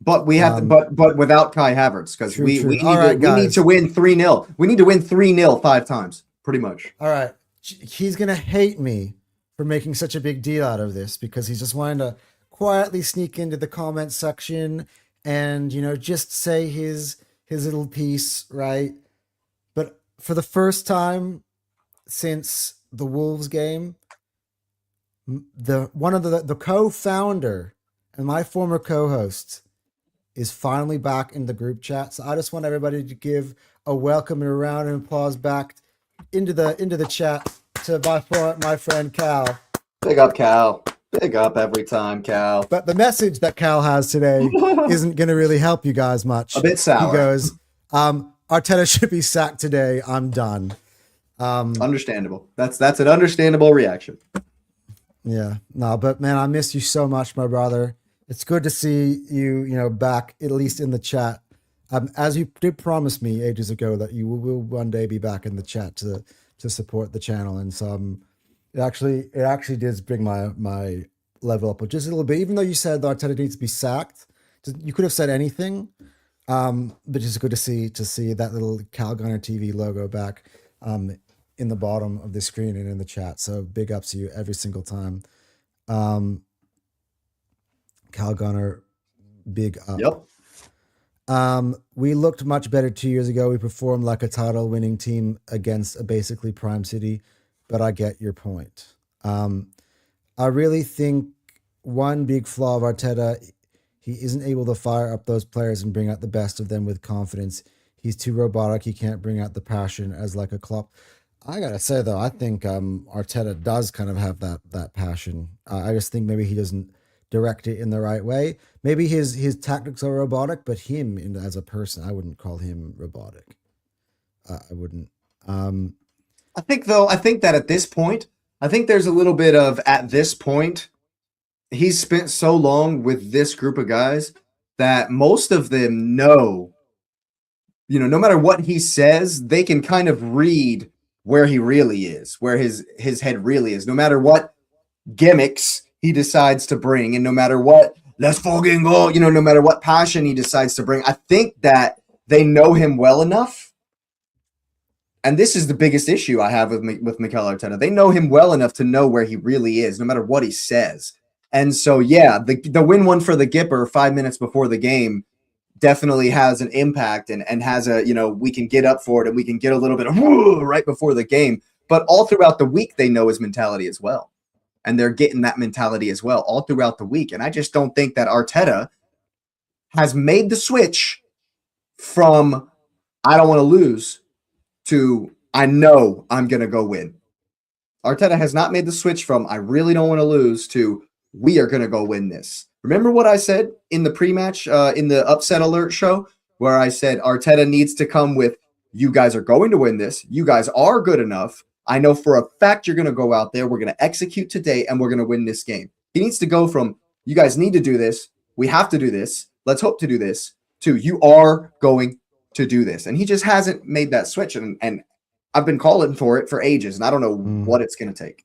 But we have to, but without Kai Havertz because we need to win 3-0. We need to win 3-0 5 times, pretty much. All right, he's gonna hate me for making such a big deal out of this because he's just wanting to quietly sneak into the comment section and, just say his little piece, right? But for the first time since the Wolves game, one of the co-founder and my former co-host is finally back in the group chat. So I just want everybody to give a welcome and a round of applause back into the chat to my friend Cal. Big up, Cal. Big up every time, Cal. But the message that Cal has today isn't going to really help you guys much. A bit sour. He goes, Arteta should be sacked today. I'm done. Understandable. That's an understandable reaction. Yeah. No, but man, I miss you so much, my brother. It's good to see you, back at least in the chat. As you did promise me ages ago that you will one day be back in the chat to support the channel, and so it actually did bring my level up just a little bit. Even though you said that Arteta needs to be sacked, you could have said anything. But it's good to see that little Calgunner TV logo back in the bottom of the screen and in the chat. So big ups to you every single time. Um, Calgunner, big up. Yep. We looked much better 2 years ago. We performed like a title winning team against a basically prime city, but I get your point. I really think one big flaw of Arteta, he isn't able to fire up those players and bring out the best of them with confidence. He's too robotic. He can't bring out the passion as like a Klopp. I gotta say though, I think Arteta does kind of have that passion. I just think maybe he doesn't direct it in the right way. Maybe his tactics are robotic, but as a person, I wouldn't call him robotic. I wouldn't. I think that at this point, I think there's a little bit of at this point, he's spent so long with this group of guys that most of them know, no matter what he says, they can kind of read where he really is, where his head really is, no matter what gimmicks he decides to bring, and no matter what let's fucking go, no matter what passion he decides to bring. I think that they know him well enough. And this is the biggest issue I have with Mikel Arteta. They know him well enough to know where he really is, no matter what he says. And so, yeah, the win one for the Gipper 5 minutes before the game definitely has an impact and has we can get up for it and we can get a little bit of right before the game. But all throughout the week, they know his mentality as well. And they're getting that mentality as well all throughout the week. And I just don't think that Arteta has made the switch from I don't want to lose to I know I'm going to go win. Arteta has not made the switch from I really don't want to lose to we are going to go win this. Remember what I said in the pre-match, in the upset alert show, where I said Arteta needs to come with you guys are going to win this. You guys are good enough. I know for a fact you're going to go out there. We're going to execute today and we're going to win this game. He needs to go from you guys need to do this. We have to do this. Let's hope to do this to you are going to do this. And he just hasn't made that switch. And I've been calling for it for ages, and I don't know what it's going to take.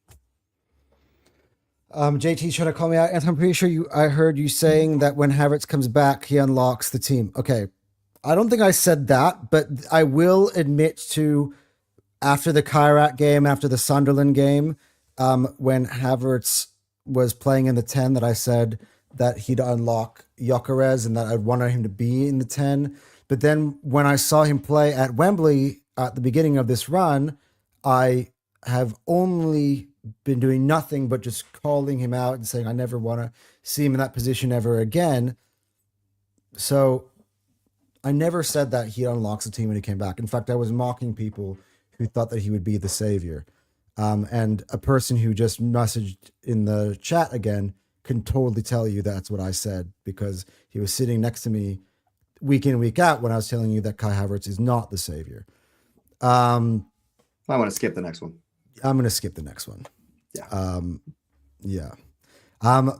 JT's trying to call me out, and I'm pretty sure I heard you saying that when Havertz comes back, he unlocks the team. Okay. I don't think I said that, but I will admit to after the Kairat game, after the Sunderland game, when Havertz was playing in the 10, that I said that he'd unlock Gyökeres and that I'd wanted him to be in the 10. But then when I saw him play at Wembley at the beginning of this run, I have only been doing nothing but just calling him out and saying I never want to see him in that position ever again. So I never said that he unlocks the team when he came back. In fact, I was mocking people who thought that he would be the savior. And a person who just messaged in the chat again can totally tell you that's what I said, because he was sitting next to me week in, week out when I was telling you that Kai Havertz is not the savior. I want to skip the next one. I'm going to skip the next one. Yeah. Yeah.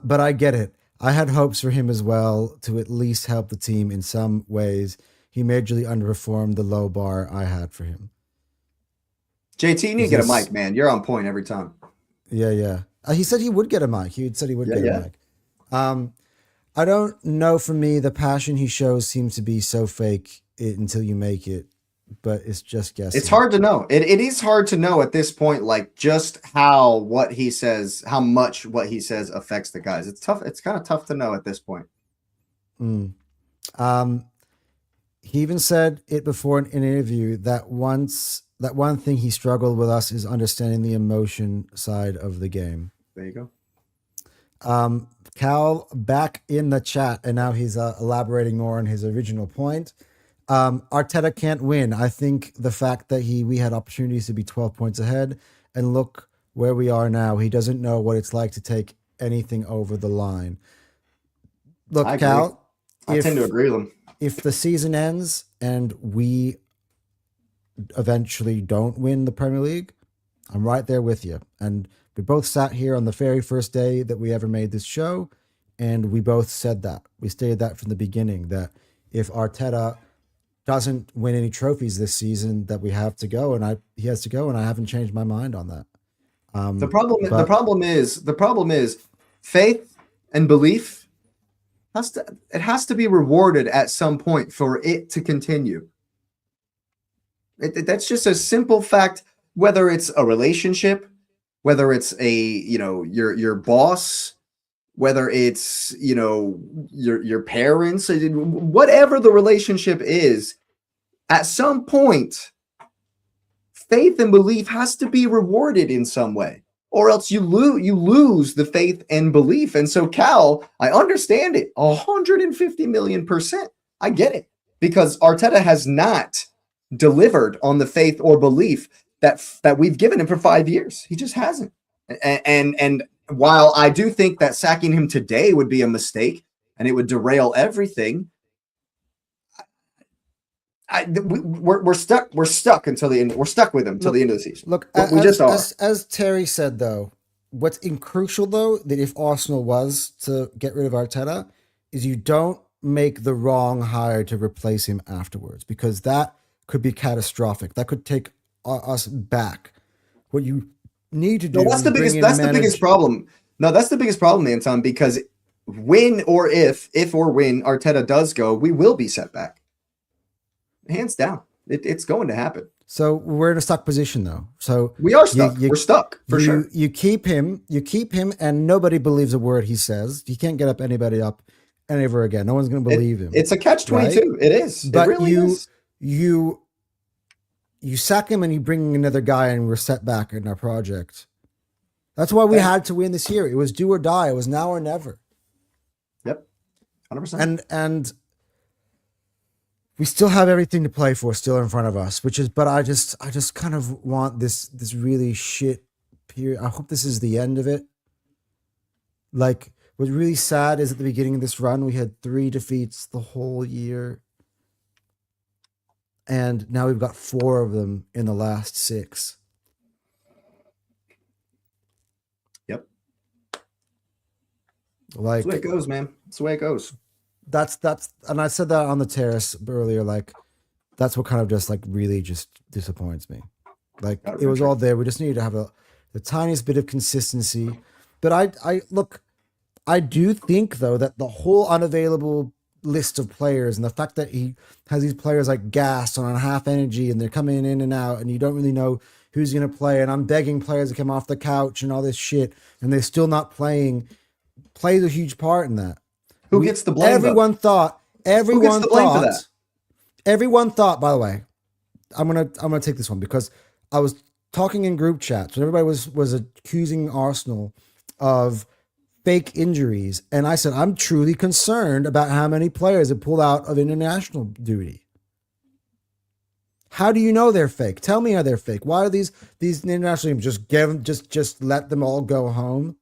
But I get it. I had hopes for him as well to at least help the team in some ways. He majorly underperformed the low bar I had for him. JT, you need to get a mic, man. You're on point every time. Yeah. He said he would get a mic. He said he would get a mic. I don't know, for me, the passion he shows seems to be so fake until you make it, but it's just guessing. It's hard to know. It is hard to know at this point, like just how much what he says affects the guys. It's tough. It's kind of tough to know at this point. He even said it before in an interview that one thing he struggled with us is understanding the emotion side of the game. There you go. Cal back in the chat, and now he's elaborating more on his original point. Arteta can't win. I think the fact that we had opportunities to be 12 points ahead, and look where we are now. He doesn't know what it's like to take anything over the line. Look, Cal, I tend to agree with him. If the season ends and we eventually don't win the Premier League, I'm right there with you. And We both sat here on the very first day that we ever made this show, and we both said that. We stated that from the beginning, that if Arteta doesn't win any trophies this season, that we have to go, and he has to go, and I haven't changed my mind on that. The problem is faith and belief has to be rewarded at some point for it to continue. That's just a simple fact. Whether it's a relationship, whether it's your boss, whether it's your parents, whatever the relationship is, at some point, faith and belief has to be rewarded in some way, or else you lose the faith and belief. And so, Cal, I understand it 150,000,000%. I get it, because Arteta has not delivered on the faith or belief that we've given him for 5 years. He just hasn't. And while I do think that sacking him today would be a mistake and it would derail everything, we're stuck until the end. We're stuck with him until the end of the season. Look, as Terry said, though, what's crucial, though, that if Arsenal was to get rid of Arteta, is you don't make the wrong hire to replace him afterwards, because that could be catastrophic. That could take us back. What you need to do. That's the biggest problem. No, that's the biggest problem, Anton, because if or when Arteta does go, we will be set back. Hands down. It's going to happen. So we're in a stuck position, though. So we are stuck. We're stuck for sure. You keep him, and nobody believes a word he says. You can't get anybody up ever again. No one's going to believe him. It's a catch-22. Right? It is. But it really is. You sack him and you bring in another guy, and we're set back in our project. That's why we had to win this year. It was do or die. It was now or never. Yep, 100%. And we still have everything to play for still in front of us. But I just kind of want this really shit period. I hope this is the end of it. Like, what's really sad is at the beginning of this run, we had 3 defeats the whole year. And now we've got 4 of them in the last 6. Yep. Like, that's the way it goes, man. That's the way it goes. That's and I said that on the terrace earlier. Like, that's what kind of just like really just disappoints me. Like, it was all there. We just needed to have the tiniest bit of consistency. But I do think, though, that the whole unavailable list of players and the fact that he has these players like gassed on half energy and they're coming in and out and you don't really know who's going to play, and I'm begging players to come off the couch and all this shit and they're still not playing, plays a huge part in that. Who gets the blame? Everyone thought, by the way, I'm gonna take this one because I was talking in group chats when everybody was accusing Arsenal of fake injuries, and I said I'm truly concerned about how many players have pulled out of international duty. How do you know they're fake? Tell me how they're fake. Why are these international teams just let them all go home?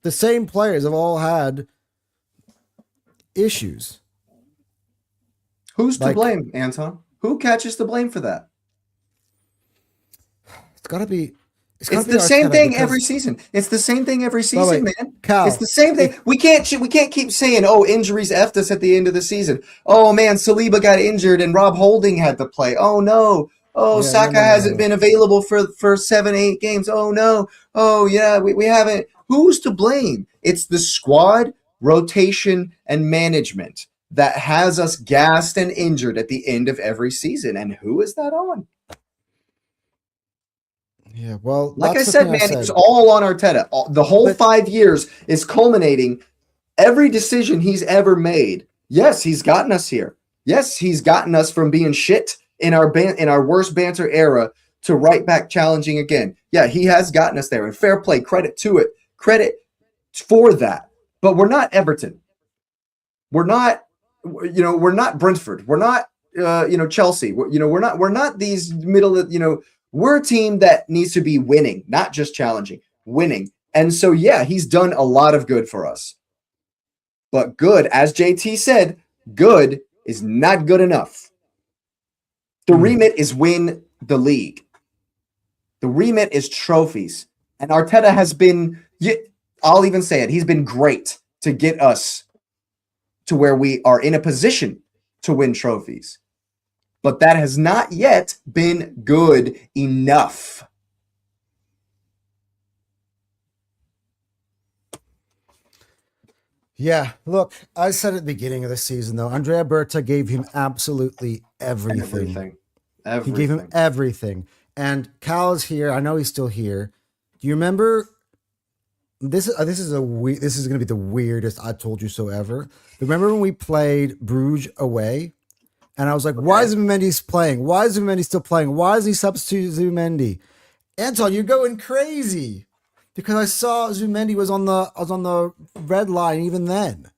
The same players have all had issues. Who's to blame, Anton? Who catches the blame for that? It's got to be. It's the same thing every season. It's the same thing every season, man. Cal, it's the same thing. We can't keep saying, "Oh, injuries effed us at the end of the season." Oh man, Saliba got injured and Rob Holding had to play. Oh no. Oh, yeah, Saka hasn't been available for 7-8 games. Oh no. Oh yeah, we haven't. Who's to blame? It's the squad, rotation, and management that has us gassed and injured at the end of every season. And who is that on? Yeah, well, like I said, man, it's all on Arteta. The whole 5 years is culminating every decision he's ever made. Yes, he's gotten us here. Yes, he's gotten us from being shit in our worst banter era to right back challenging again. Yeah, he has gotten us there, and fair play, credit to it, credit for that. But we're not Everton. We're not Brentford. We're not Chelsea. We're not these middle of. We're a team that needs to be winning, not just challenging, winning. And so, yeah, he's done a lot of good for us. But good, as JT said, good is not good enough. The remit is win the league. The remit is trophies. And Arteta has been, I'll even say it, he's been great to get us to where we are in a position to win trophies. But that has not yet been good enough. Yeah, look, I said at the beginning of the season, though, Andrea Berta gave him absolutely everything. He gave him everything. And Cal's here. I know he's still here. Do you remember? This is going to be the weirdest "I told you so" ever. Remember when we played Bruges away, and I was like, "Why is Zubimendi playing? Why is Zubimendi still playing? Why is he substituting Zubimendi?" Anton, you're going crazy because I saw Zubimendi was on the red line even then.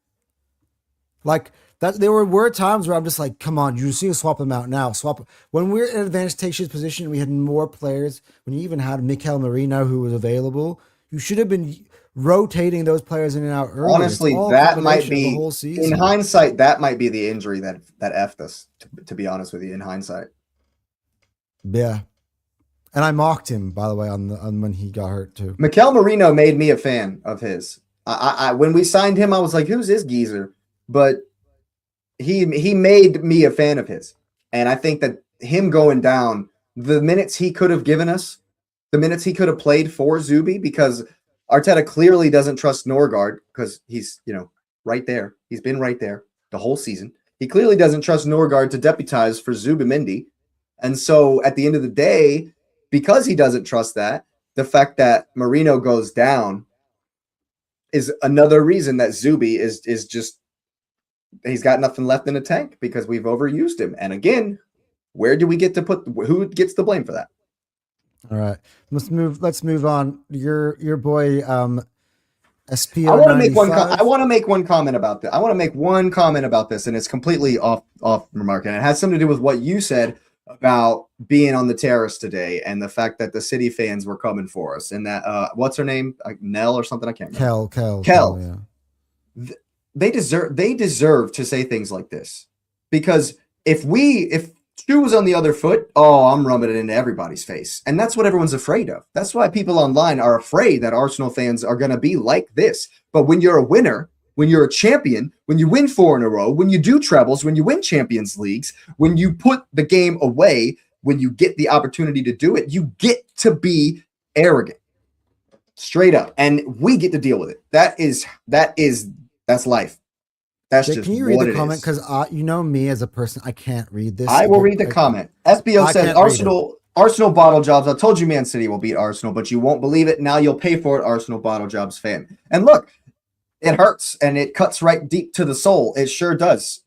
Like that, there were times where I'm just like, "Come on, you just need to swap them out now." Swap when we're in an advantageous position. We had more players. When you even had Mikel Merino who was available, you should have been rotating those players in and out earlier. Honestly, that might be the whole season. In hindsight, that might be the injury that effed us. To be honest with you, in hindsight. Yeah, and I mocked him, by the way, on when he got hurt too. Mikel Merino made me a fan of his. I when we signed him, I was like, "Who's this geezer?" But he made me a fan of his, and I think that him going down, the minutes he could have given us, the minutes he could have played for Zubi, because Arteta clearly doesn't trust Norgard because he's, right there. He's been right there the whole season. He clearly doesn't trust Norgard to deputize for Zubimendi. And so at the end of the day, because he doesn't trust that, the fact that Merino goes down is another reason that Zubi is just, he's got nothing left in the tank because we've overused him. And again, where do we get to who gets the blame for that? All right, let's move on. Your boy, SPO. I want to make one comment about this. I want to make one comment about this, and it's completely off remark, and it has something to do with what you said about being on the terrace today and the fact that the City fans were coming for us, and that what's her name, Nell or something? I can't remember. Kel. Yeah. They deserve to say things like this, because if shoe was on the other foot, I'm rubbing it into everybody's face. And that's what everyone's afraid of. That's why people online are afraid that Arsenal fans are going to be like this. But when you're a winner, when you're a champion, when you win 4 in a row, when you do trebles, when you win Champions Leagues, when you put the game away, when you get the opportunity to do it, you get to be arrogant. Straight up. And we get to deal with it. That's life. That's just can you read the comment? Because me as a person, I can't read this. I will read the comment. SBO says Arsenal bottle jobs. I told you Man City will beat Arsenal, but you won't believe it. Now you'll pay for it, Arsenal bottle jobs fan. And look, it hurts and it cuts right deep to the soul. It sure does,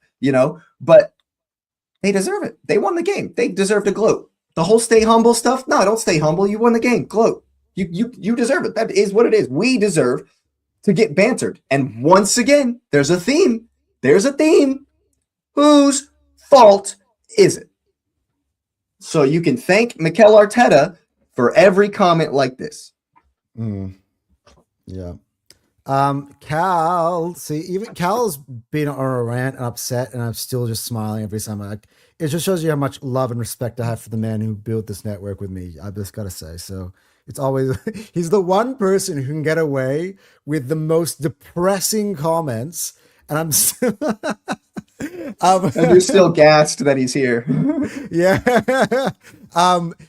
but they deserve it. They won the game. They deserve to gloat. The whole stay humble stuff. No, don't stay humble. You won the game. Gloat. You deserve it. That is what it is. We deserve to get bantered. And once again, there's a theme. There's a theme. Whose fault is it? So you can thank Mikel Arteta for every comment like this. Yeah. Cal, see, even Cal's been on a rant and upset, and I'm still just smiling every time. It just shows you how much love and respect I have for the man who built this network with me. I just gotta say. So it's always he's the one person who can get away with the most depressing comments. And I'm still, and you're still gassed that he's here. Yeah.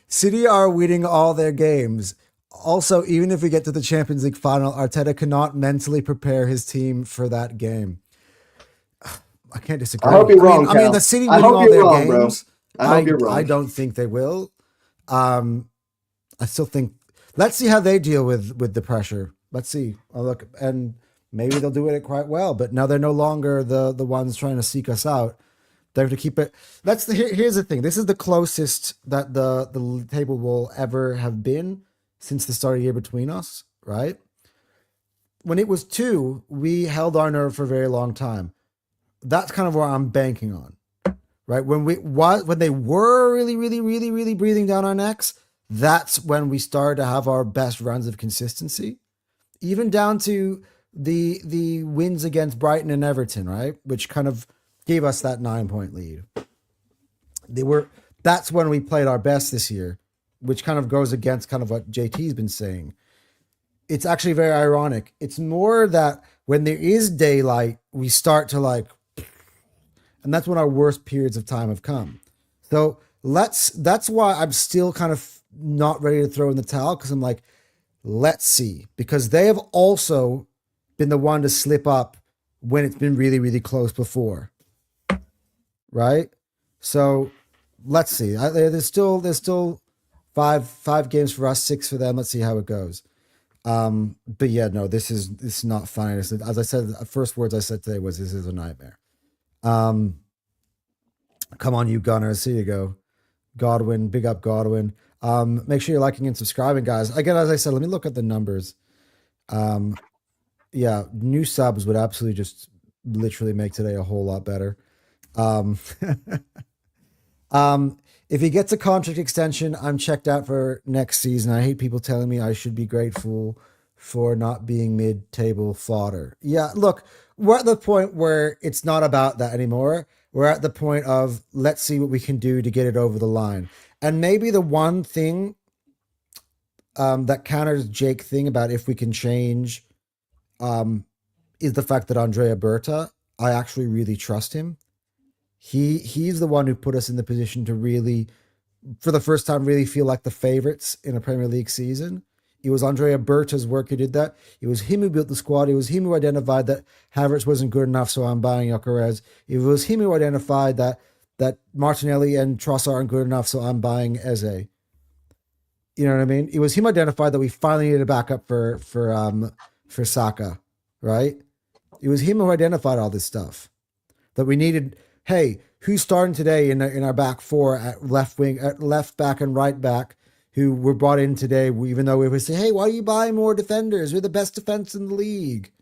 City are winning all their games. Also, even if we get to the Champions League final, Arteta cannot mentally prepare his team for that game. I can't disagree. I hope you're wrong. I mean, the City winning all their games. I hope you're wrong. I don't think they will. I still think. Let's see how they deal with the pressure. Let's see. Look, and maybe they'll do it quite well. But now they're no longer the ones trying to seek us out. They have to keep it. Here's the thing. This is the closest that the table will ever have been since the start of the year between us, right? When it was 2, we held our nerve for a very long time. That's kind of where I'm banking on, right? When they were really, really, really, really breathing down our necks, that's when we started to have our best runs of consistency, even down to the wins against Brighton and Everton, right? Which kind of gave us that 9-point lead. That's when we played our best this year, which kind of goes against kind of what JT's been saying. it's actually very ironic. It's more that when there is daylight, we start to like, and that's when our worst periods of time have come. So that's why I'm still kind of not ready to throw in the towel, because I'm like, let's see, because they have also been the one to slip up when it's been really, really close before, right? So let's see. There's still five games for us, 6 for them. Let's see how it goes. But yeah, no, this is not fun. As I said, the first words I said today was, "This is a nightmare." Um, Come on, you Gunners. Here you go, Godwin. Big up, Godwin. Make sure you're liking and subscribing, guys. Again, as I said, let me look at the numbers. Yeah, new subs would absolutely just literally make today a whole lot better. Um, if he gets a contract extension, I'm checked out for next season. I hate people telling me I should be grateful for not being mid-table fodder. Yeah, look, we're at the point where it's not about that anymore. We're at the point of, let's see what we can do to get it over the line. And maybe the one thing that counters Jake thing about if we can change is the fact that Andrea Berta, I actually really trust him. He's the one who put us in the position to really, for the first time, really feel like the favorites in a Premier League season. It was Andrea Berta's work who did that. It was him who built the squad. It was him who identified that Havertz wasn't good enough, so I'm buying Gyökeres. It was him who identified that Martinelli and Trossard aren't good enough, so I'm buying Eze. You know what I mean? It was him identified that we finally needed a backup for Saka, right? It was him who identified all this stuff that we needed. Hey, who's starting today in our back four at left wing, at left back and right back, who were brought in today, even though we would say, hey, why are you buying more defenders? We're the best defense in the league.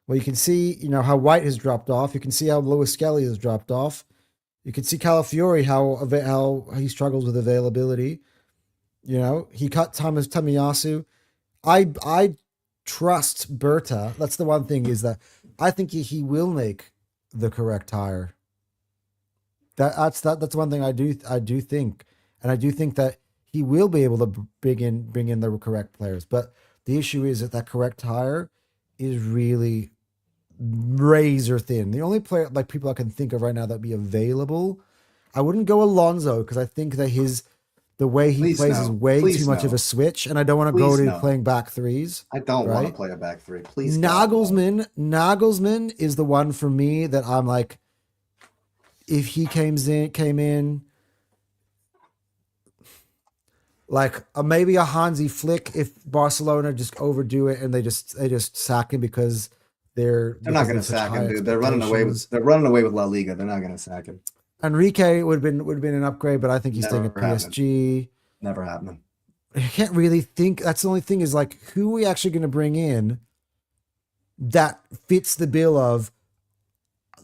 Well, you can see, how White has dropped off. You can see how Lewis Skelly has dropped off. You can see Calafiori, how he struggles with availability. He cut Thomas Tamiyasu. I trust Berta. That's the one thing, is that I think he will make the correct hire. That's one thing I do think, and I do think that he will be able to bring in the correct players. But the issue is that correct hire is really razor thin. The only player, like, people I can think of right now that be available, I wouldn't go Alonso, because I think that the way he plays is way too much of a switch, and I don't want to go to playing back threes. I don't want to play a back three. Please. Nagelsmann is the one for me that I'm like, if he came in, like maybe a Hansi Flick if Barcelona just overdo it and they just sack him because they're not going to sack him, dude. They're running away with La Liga. They're not going to sack him. Enrique would have been an upgrade, but I think he's staying at PSG. Never happening. I can't really think. That's the only thing, is like, who are we actually going to bring in that fits the bill of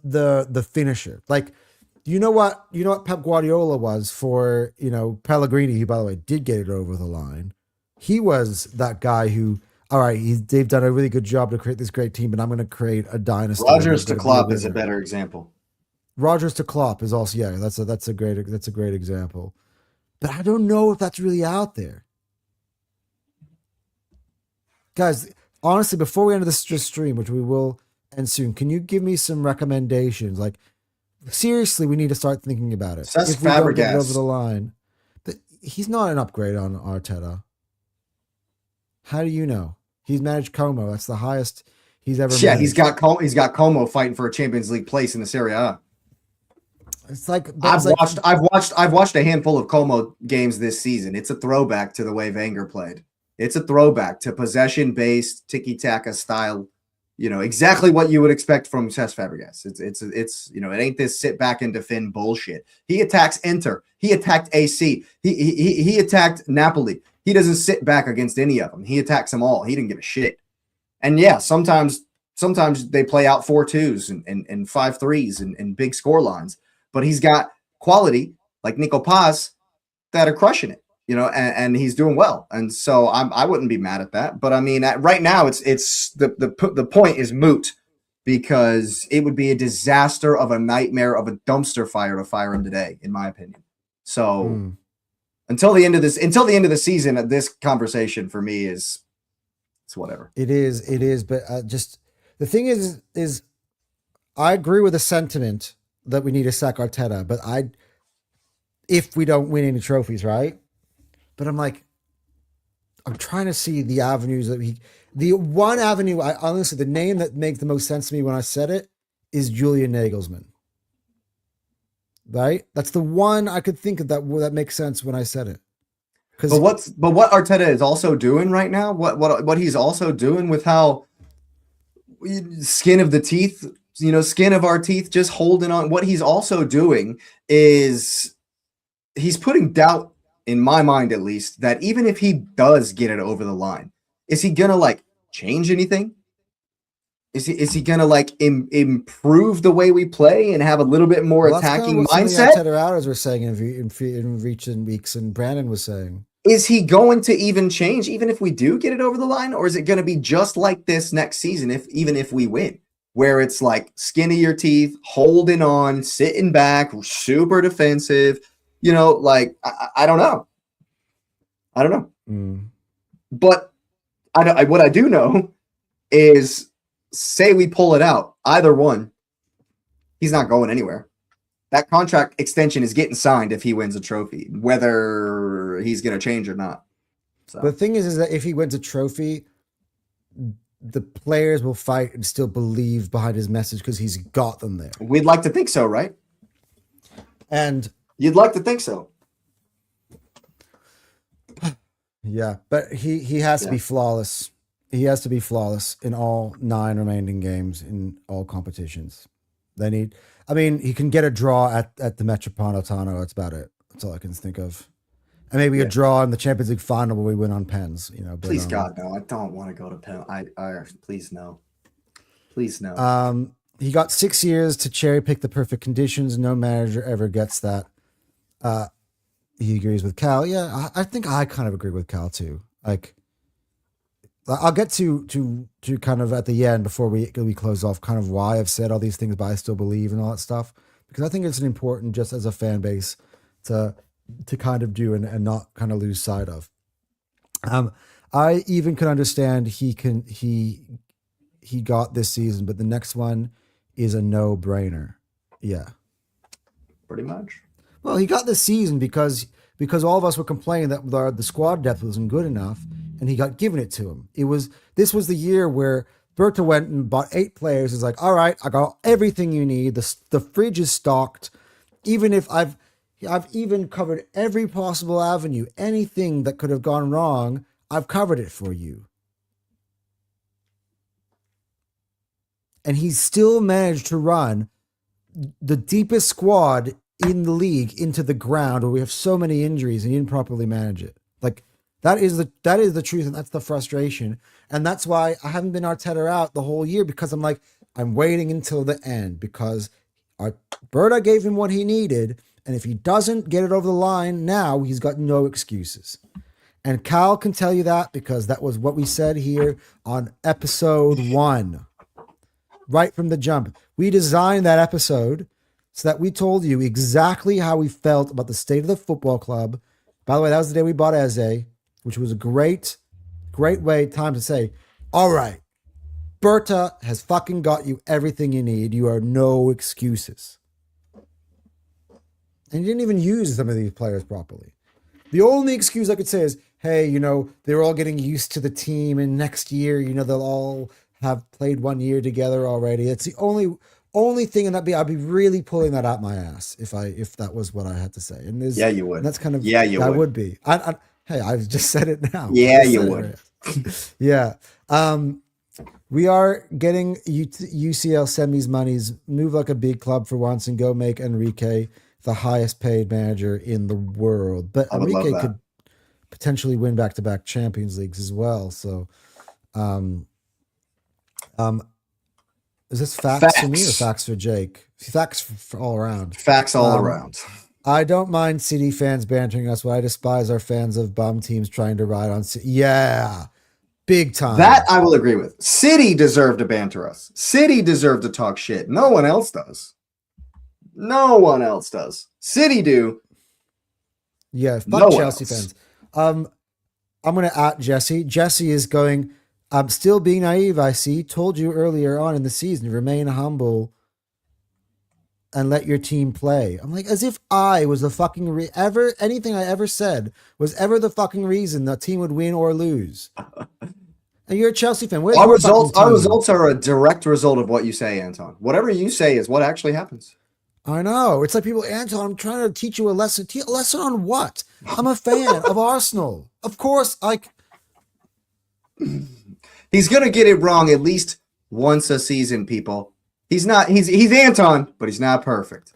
the finisher? Like, you know what Pep Guardiola was for, Pellegrini, who, by the way, did get it over the line. He was that guy who, all right, they've done a really good job to create this great team, but I'm going to create a dynasty. Rodgers to Klopp is a better example. Rodgers to Klopp is also, yeah, that's a great example. But I don't know if that's really out there. Guys, honestly, before we end this stream, which we will end soon, can you give me some recommendations? Like, seriously, we need to start thinking about it. Cesc if we don't get it Fabregas over the line, but he's not an upgrade on Arteta. How do you know? He's managed Como. That's the highest he's ever. Yeah, managed. he's got Como fighting for a Champions League place in the Serie A. It's like I've watched a handful of Como games this season. It's a throwback to the way Wenger played. It's a throwback to possession-based tiki-taka style. Exactly what you would expect from Cesc Fabregas. It's it ain't this sit back and defend bullshit. He attacks Inter. He attacked AC. He attacked Napoli. He doesn't sit back against any of them. He attacks them all. He didn't give a shit. And yeah, sometimes they play out 4-2s and 5-3s and big score lines. But he's got quality like Nico Paz that are crushing it, and he's doing well. And so I wouldn't be mad at that. But I mean, right now it's the point is moot, because it would be a disaster of a nightmare of a dumpster fire to fire him today, in my opinion. So Until the end of the season, this conversation for me is it's whatever. It is, but just the thing is I agree with the sentiment that we need to sack Arteta, but if we don't win any trophies, right? But I'm trying to see the avenues the one avenue, honestly, the name that makes the most sense to me when I said it is Julian Nagelsmann. Right? That's the one I could think of that makes sense when I said it. But what Arteta is also doing right now, what he's also doing with how skin of our teeth, just holding on. What he's also doing is he's putting doubt in my mind, at least, that even if he does get it over the line, is he gonna change anything? Is he gonna improve the way we play and have a little bit more attacking mindset? Some of the Arteta were saying in recent weeks, and Brandon was saying, is he going to even change, even if we do get it over the line, or is it going to be just like this next season, even if we win, where it's skin of your teeth, holding on, sitting back, super defensive? I don't know. But what I do know is, say we pull it out, either one, he's not going anywhere. That contract extension is getting signed if he wins a trophy, whether he's going to change or not. So. The thing is that if he wins a trophy, the players will fight and still believe behind his message because he's got them there. We'd like to think so, right? And you'd like to think so. Yeah, but he has to be flawless. He has to be flawless in all 9 remaining games in all competitions. He can get a draw at the Metropolitano. That's about it. That's all I can think of. And maybe a draw in the Champions League final where we win on pens. But, please, God, no. I don't want to go to pen. Please, no. Please, no. He got 6 years to cherry pick the perfect conditions. No manager ever gets that. He agrees with Cal. Yeah, I think I kind of agree with Cal too. I'll get to kind of at the end before we close off kind of why I've said all these things, but I still believe and all that stuff, because I think it's important just as a fan base to kind of do and not kind of lose sight of. I even could understand he got this season, but the next one is a no-brainer. Yeah. Pretty much. Well, he got this season because all of us were complaining that the squad depth wasn't good enough, and he got given it to him. This was the year where Berta went and bought 8 players. He's like, all right, I got everything you need. The fridge is stocked. Even if I've even covered every possible avenue, anything that could have gone wrong, I've covered it for you. And he's still managed to run the deepest squad in the league into the ground where we have so many injuries and he didn't properly manage it. That is the truth, and that's the frustration. And that's why I haven't been Arteta out the whole year, because I'm waiting until the end, because Berta gave him what he needed, and if he doesn't get it over the line now, he's got no excuses. And Cal can tell you that, because that was what we said here on episode 1. Right from the jump. We designed that episode so that we told you exactly how we felt about the state of the football club. By the way, that was the day we bought Eze, which was a great time to say, all right, Berta has fucking got you everything you need. You are no excuses. And you didn't even use some of these players properly. The only excuse I could say is, hey, they're all getting used to the team, and next year, they'll all have played 1 year together already. It's the only thing, and I'd be really pulling that out my ass if that was what I had to say. And yeah, you would. And that's kind of I would be. Hey, I've just said it now. Yeah, you would. Yeah. We are getting UCL semis monies. Move like a big club for once and go make Enrique the highest paid manager in the world. But Enrique could potentially win back-to-back Champions Leagues as well. So, is this facts for me or facts for Jake? Facts for all around. Facts all around. I don't mind City fans bantering us, but I despise our fans of bum teams trying to ride on City. Yeah, big time. That I will agree with. City deserve to banter us. City deserve to talk shit. No one else does. No one else does. City do. Yeah, No fuck one Chelsea else. fans. I'm gonna at Jesse. Jesse is going. I'm still being naive. I see. Told you earlier on in the season. Remain humble and let your team play. I'm like, as if I was the fucking ever anything I ever said was ever the fucking reason the team would win or lose. And you're a Chelsea fan. Where's your fucking Our team? results are a direct result of what you say, Anton. Whatever you say is what actually happens. I know. It's like people, Anton, I'm trying to teach you a lesson. A lesson on what? I'm a fan of Arsenal. Of course, He's gonna get it wrong at least once a season, people. He's not. He's Anton, but he's not perfect.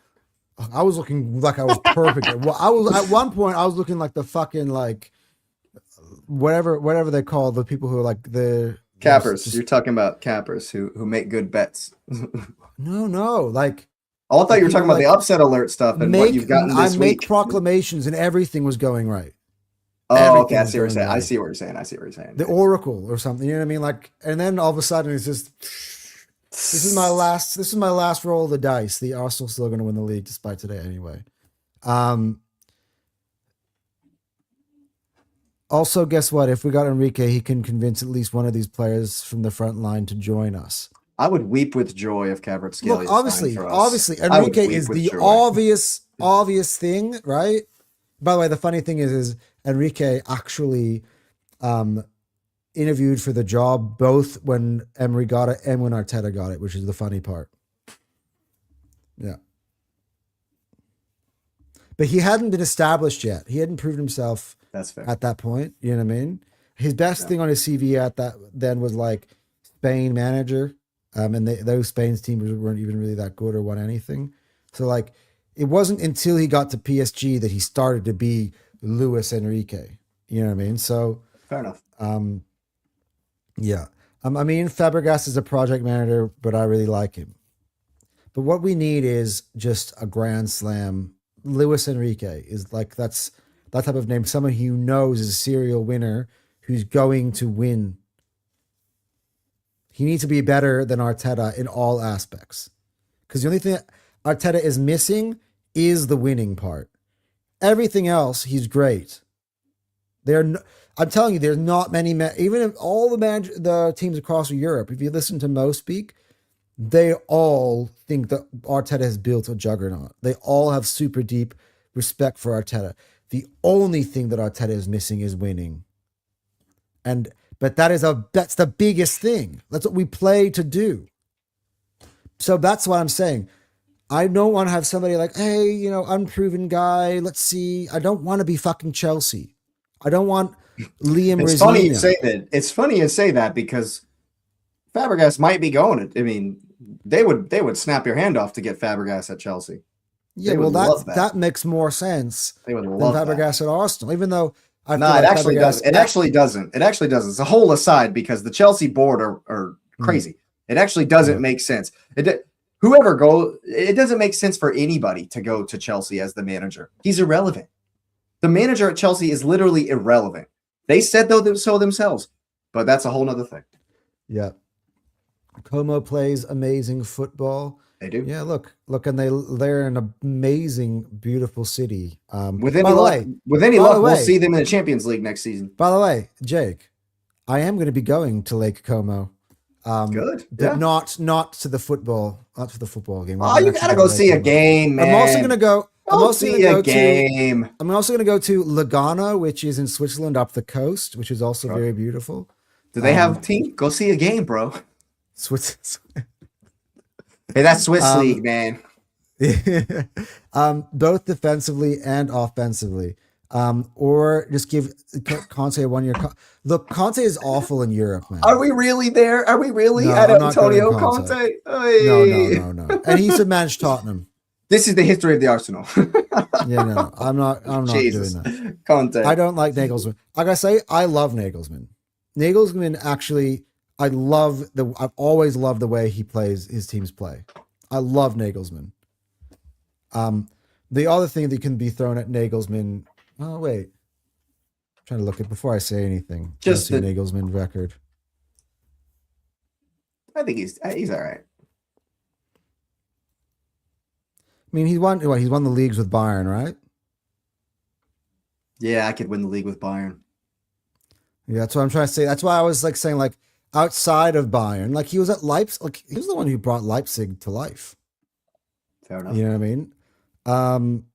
I was looking like I was perfect. Well, I was at one point. I was looking like the fucking like whatever they call the people who are like the Cappers. You're talking about cappers who make good bets. no, like Oh, I thought you were talking about like the upset alert stuff and what you've gotten this make week. proclamations and everything was going right. Oh, okay. Everything was going right. I see what you're saying. The Oracle or something. You know what I mean? Like, and then all of a sudden it's just this is my last roll of the dice. The Arsenal's still going to win the league despite today anyway. Also, guess what? If we got Enrique, he can convince at least one of these players from the front line to join us. I would weep with joy if Havertz. Look, obviously, Enrique is the obvious thing, right? By the way, the funny thing is Enrique actually interviewed for the job both when Emery got it and when Arteta got it, which is the funny part. Yeah. But he hadn't been established yet. He hadn't proven himself That's fair. At that point. You know what I mean? His best thing on his CV at that then was like Spain manager. And those Spain's teams weren't even really that good or won anything. So like it wasn't until he got to PSG that he started to be Luis Enrique. You know what I mean? So fair enough. Yeah. I mean, Fabregas is a project manager, but I really like him. But what we need is just a grand slam. Luis Enrique is like that's that type of name. Someone who knows is a serial winner who's going to win. He needs to be better than Arteta in all aspects. Because the only thing Arteta is missing is the winning part. Everything else, he's great. I'm telling you, there's not many, even if all the teams across Europe, if you listen to Mo speak, they all think that Arteta has built a juggernaut. They all have super deep respect for Arteta. The only thing that Arteta is missing is winning. But that's the biggest thing. That's what we play to do. So that's what I'm saying. I don't want to have somebody like, hey, unproven guy. Let's see. I don't want to be fucking Chelsea. I don't want Liam Rosina. It's funny you say that. It's funny you say that because Fabregas might be going. I mean, they would snap your hand off to get Fabregas at Chelsea. Yeah, well, that makes more sense than Fabregas at Arsenal, even though it actually doesn't. It actually doesn't. It's a whole aside because the Chelsea board are crazy. It actually doesn't make sense. It doesn't make sense for anybody to go to Chelsea as the manager. He's irrelevant. The manager at Chelsea is literally irrelevant. They said so themselves, but that's a whole nother thing. Yeah. Como plays amazing football. They do. Yeah, look, and they're an amazing, beautiful city. With any luck, we'll see them in the Champions League next season. By the way, Jake, I am going to be going to Lake Como. Good, but not to the football, not for the football game. Oh, you gotta go see a game, man. I'm also going to go. I'm also going to go to Lugano, which is in Switzerland, up the coast, which is also very beautiful. Do they have a team? Go see a game, bro. Hey, that's Swiss league, man. Both defensively and offensively. Or just give Conte a 1 year. Look, Conte is awful in Europe, man. Are we really there? Are we really at Antonio Conte? No. And he should manage Tottenham. This is the history of the Arsenal. No. I'm not doing that. Conte. I don't like Nagelsmann. Like I say, I love Nagelsmann. Nagelsmann actually, I've always loved the way he plays, his teams play. I love Nagelsmann. The other thing that can be thrown at Nagelsmann. Oh, wait. I'm trying to look at before I say anything. Just the Nagelsmann record. I think he's all right. I mean, he's won the leagues with Bayern, right? Yeah, I could win the league with Bayern. Yeah, that's what I'm trying to say. That's why I was like saying like outside of Bayern, like he was at Leipzig, like he was the one who brought Leipzig to life. Fair enough. You know what I mean? Um,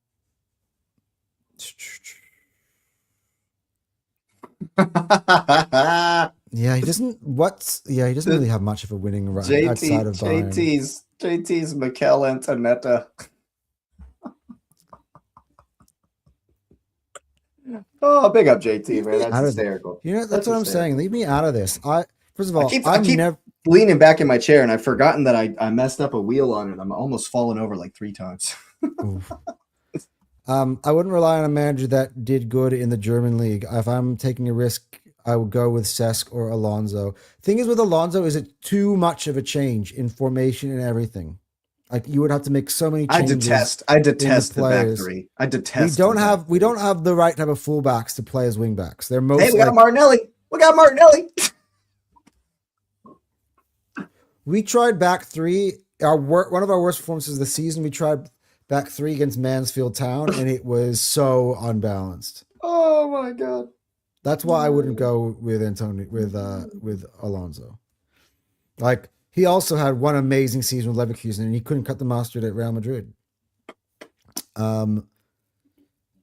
yeah, he doesn't. What's yeah, he doesn't really have much of a winning run outside of Bayern. JT's Mikel Antonetta. Oh, big up JT, man. That's hysterical. You know, that's That's what I'm saying. Leave me out of this. First of all, I I'm keep never. leaning back in my chair, and I've forgotten that I messed up a wheel on it. I'm almost fallen over like 3 times. I wouldn't rely on a manager that did good in the German league. If I'm taking a risk, I would go with Cesc or Alonso. Thing is with Alonso, is it too much of a change in formation and everything? Like you would have to make so many changes. I detest the back three. I detest. We don't have the right type of fullbacks to play as wingbacks. They're mostly. Hey, we got Martinelli. We got Martinelli. We tried back three. One of our worst performances of the season. We tried back three against Mansfield Town, and it was so unbalanced. Oh my god! That's why I wouldn't go with Antonio with Alonso. Like he also had one amazing season with Leverkusen, and he couldn't cut the mustard at Real Madrid.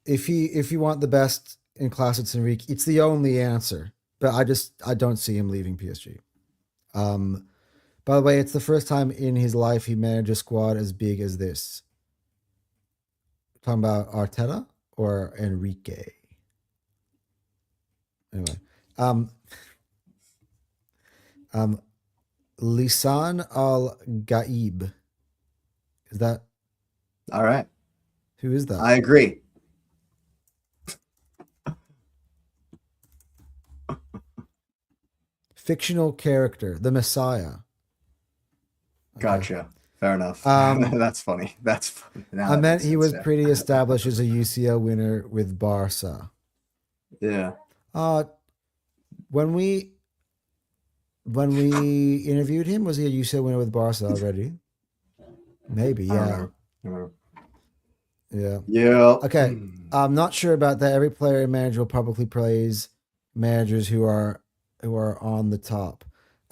If you want the best in class, it's Enrique. It's the only answer, but I don't see him leaving PSG. By the way, it's the first time in his life he managed a squad as big as this. Talking about Arteta or Enrique? Anyway, Lisan Al Gaib. Is that all right? Who is that? I agree. Fictional character, the Messiah. Okay. Gotcha. Fair enough. That's funny. That's funny. I meant he was pretty established as a UCL winner with Barca. Yeah. When we interviewed him, was he a UCL winner with Barca already? Maybe, yeah. Yeah. Yeah. Okay. I'm not sure about that. Every player and manager will publicly praise managers who are on the top.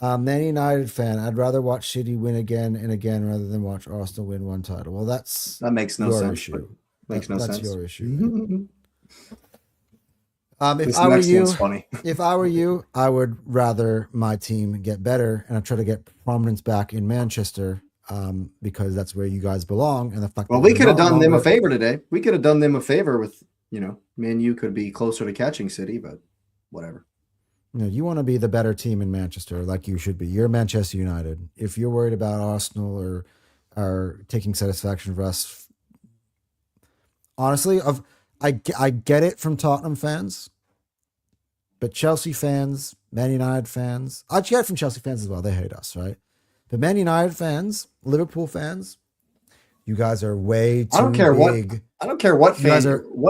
Man United fan, I'd rather watch City win again and again rather than watch Arsenal win one title. Well, that makes no sense. Issue. Makes no sense. That's your issue. If I were you, I would rather my team get better and I try to get prominence back in Manchester because that's where you guys belong. And the fact we could have done them a favor today. We could have done them a favor with, Man U could be closer to catching City, but whatever. You want to be the better team in Manchester, like you should be. You're Manchester United. If you're worried about Arsenal or taking satisfaction for us, honestly, I get it from Tottenham fans, but Chelsea fans, Man United fans, I get it from Chelsea fans as well. They hate us, right? But Man United fans, Liverpool fans, you guys are way too big. I don't care what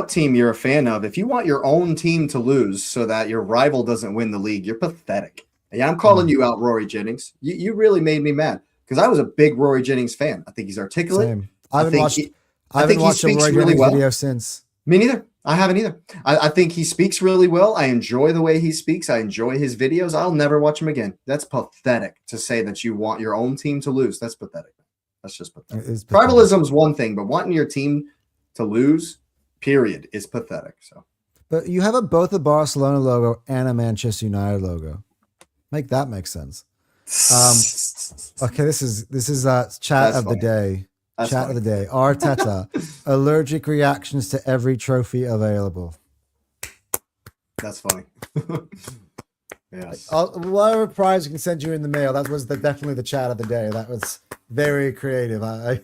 team you're a fan of. If you want your own team to lose so that your rival doesn't win the league, you're pathetic. Yeah, I'm calling you out, Rory Jennings. You really made me mad because I was a big Rory Jennings fan. I think he's articulate. Same. I haven't watched a Rory Jennings video since. Me neither. I haven't either. I think he speaks really well. I enjoy the way he speaks. I enjoy his videos. I'll never watch him again. That's pathetic to say that you want your own team to lose. That's pathetic. That's just pathetic. Tribalism is one thing, but wanting your team to lose, period, is pathetic. So, but you have both a Barcelona logo and a Manchester United logo. Make that make sense. Okay, this is chat of the day. Chat of the day. Arteta, allergic reactions to every trophy available. That's funny. Yes. Whatever prize we can send you in the mail. That was definitely the chat of the day. That was very creative. I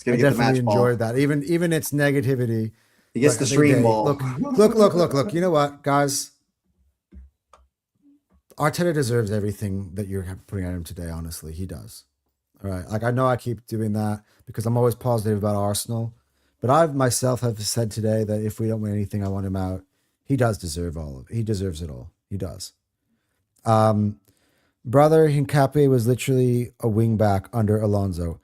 definitely enjoyed that. Even its negativity. He gets the stream ball. Look. You know what, guys? Arteta deserves everything that you're putting at him today. Honestly, he does. All right. Like I know I keep doing that because I'm always positive about Arsenal, but I myself have said today that if we don't win anything, I want him out. He does deserve all of it. He deserves it all. He does. Brother Hincapié was literally a wing back under Alonso.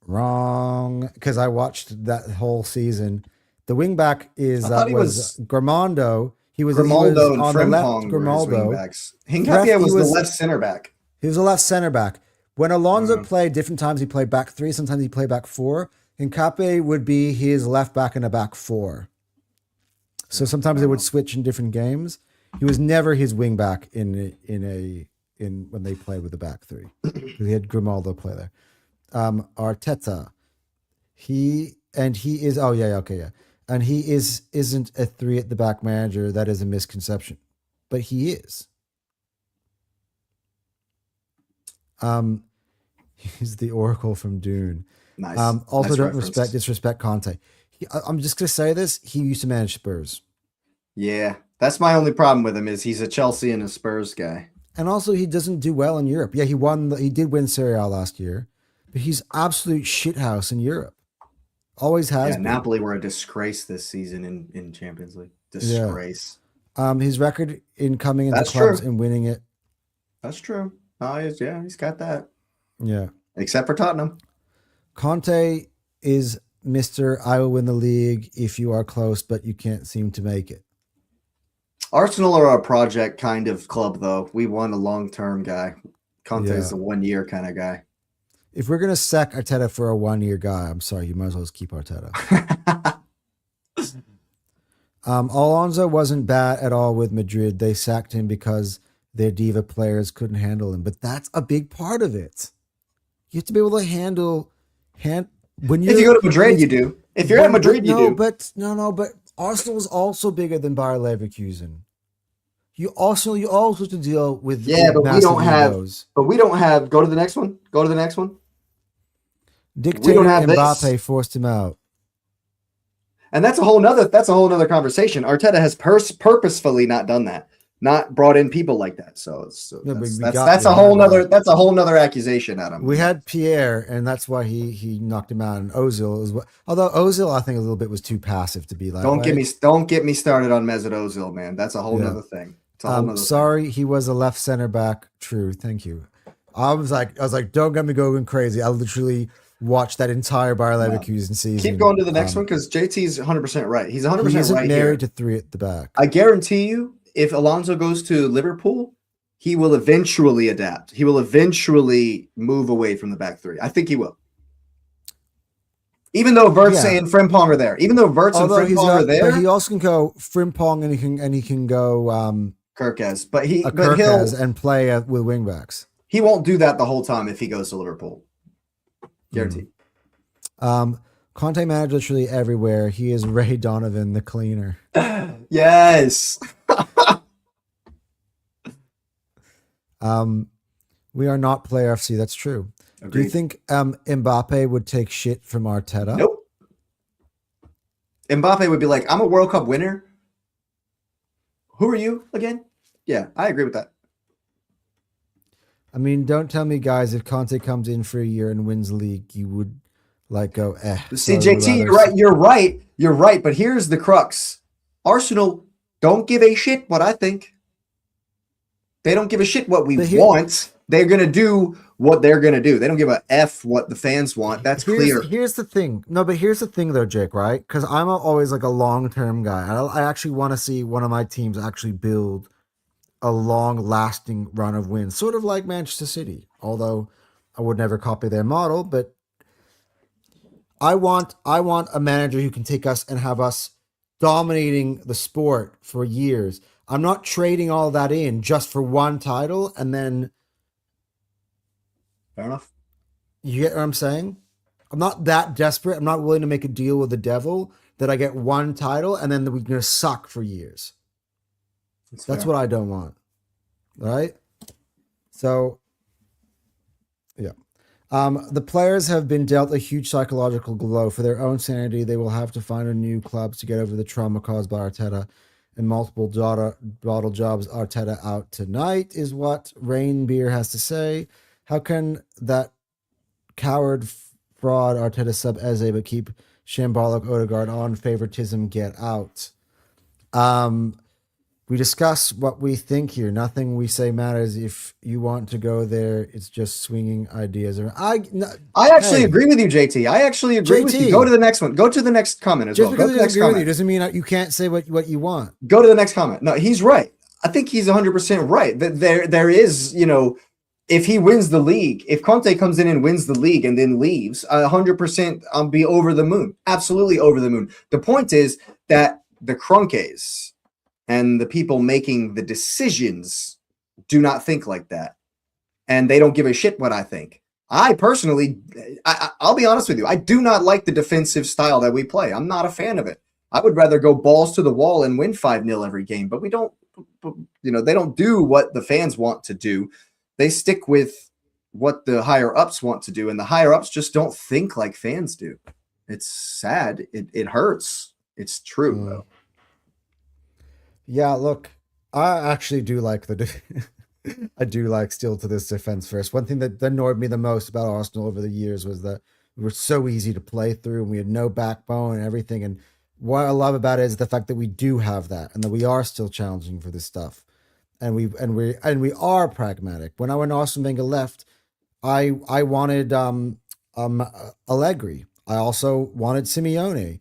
Wrong, because I watched that whole season The wing back is I thought he was Grimaldo. He was Grimaldo and on the left. Frimpong were his wing Grimaldo. backs. Hincapie was the left center back. He was a left center back. When Alonso played, different times he played back three, sometimes he played back four. Hincapie would be his left back in a back four. So sometimes they would switch in different games. He was never his wing back in when they played with the back three. He had Grimaldo play there. Arteta, he is and he isn't a three at the back manager. That is a misconception, but he is. He's the Oracle from Dune. Nice. Also, nice don't reference. disrespect Conte. I'm just gonna say this. He used to manage Spurs. Yeah, that's my only problem with him is he's a Chelsea and a Spurs guy. And also, he doesn't do well in Europe. Yeah, he did win Serie A last year, but he's absolute shithouse in Europe. Always has. Yeah, been. Napoli were a disgrace this season in Champions League. Disgrace. Yeah. His record in coming into That's clubs true. and winning it. That's true. Oh, he's got that. Yeah. Except for Tottenham. Conte is Mr. I will win the league if you are close, but you can't seem to make it. Arsenal are a project kind of club, though. We want a long-term guy. Conte is a one-year kind of guy. If we're going to sack Arteta for a one-year guy, I'm sorry, you might as well just keep Arteta. Alonso wasn't bad at all with Madrid. They sacked him because their diva players couldn't handle him. But that's a big part of it. You have to be able to handle... when if you go to Madrid, you do. If you're at Madrid, you do. But Arsenal is also bigger than Bayer Leverkusen. You also have to deal with but we don't have. egos. But we don't have. Go to the next one. Go to the next one. Dictator Mbappe forced him out, and that's a whole nother conversation. Arteta has purposefully not done that, not brought in people like that. So that's a whole nother accusation at him. We had Pierre, and that's why he knocked him out. And Ozil as well. Although Ozil, I think a little bit was too passive to be like. Don't get me started on Mesut Ozil, man. That's a whole nother thing. Sorry, he was a left center back. True, thank you. I was like, don't get me going crazy. I literally watched that entire Bayer Leverkusen season. Keep going to the next one because JT's 100% right. He's 100% right. He isn't married to three at the back. I guarantee you, if Alonso goes to Liverpool, he will eventually adapt. He will eventually move away from the back three. I think he will. Even though Havertz and Frimpong are there. But he also can go Frimpong and he can go Kirkes. Kirkes and play with wingbacks. He won't do that the whole time if he goes to Liverpool. Guaranteed. Conte managed literally everywhere. He is Ray Donovan, the cleaner. Yes. We are not Player FC. That's true. Agreed. Do you think Mbappe would take shit from Arteta? Nope. Mbappe would be like, I'm a World Cup winner. Who are you again? Yeah, I agree with that. I mean, don't tell me, guys, if Conte comes in for a year and wins the league, you would go, See, JT, you're right. But here's the crux. Arsenal don't give a shit what I think. They don't give a shit what we want. They're going to do what they're going to do. They don't give a F what the fans want. That's clear. Here's the thing. No, but here's the thing, though, Jake, right? Because I'm always like a long-term guy. I actually want to see one of my teams actually build a long-lasting run of wins, sort of like Manchester City. Although I would never copy their model, but I want a manager who can take us and have us dominating the sport for years. I'm not trading all that in just for one title and then. Fair enough. You get what I'm saying? I'm not that desperate. I'm not willing to make a deal with the devil that I get one title and then we're going to suck for years. That's what I don't want. Right? So, yeah. The players have been dealt a huge psychological blow. For their own sanity, they will have to find a new clubs to get over the trauma caused by Arteta and multiple bottle jobs. Arteta out tonight is what Rain Beer has to say. How can that coward fraud Arteta sub Eze but keep shambolic Odegaard on favoritism get out? We discuss what we think here. Nothing we say matters. If you want to go there, it's just swinging ideas. I actually agree with you, JT. I actually agree with you. Go to the next one. Go to the next comment as well. Just because I agree with you doesn't mean you can't say what you want. Go to the next comment. No, he's right. I think he's 100% right. There is, if he wins the league, if Conte comes in and wins the league and then leaves, 100% I'll be over the moon. Absolutely over the moon. The point is that the Kroenkes and the people making the decisions do not think like that. And they don't give a shit what I think. I personally, I'll be honest with you, I do not like the defensive style that we play. I'm not a fan of it. I would rather go balls to the wall and win 5-0 every game, but we don't, they don't do what the fans want to do. They stick with what the higher ups want to do, and the higher ups just don't think like fans do. It's sad. It hurts. It's true, though. Yeah, look, I actually do like I do like still to this defense first. One thing that annoyed me the most about Arsenal over the years was that we were so easy to play through, and we had no backbone and everything. And what I love about it is the fact that we do have that, and that we are still challenging for this stuff, and we are pragmatic. When Arsene Wenger left, I wanted Allegri. I also wanted Simeone,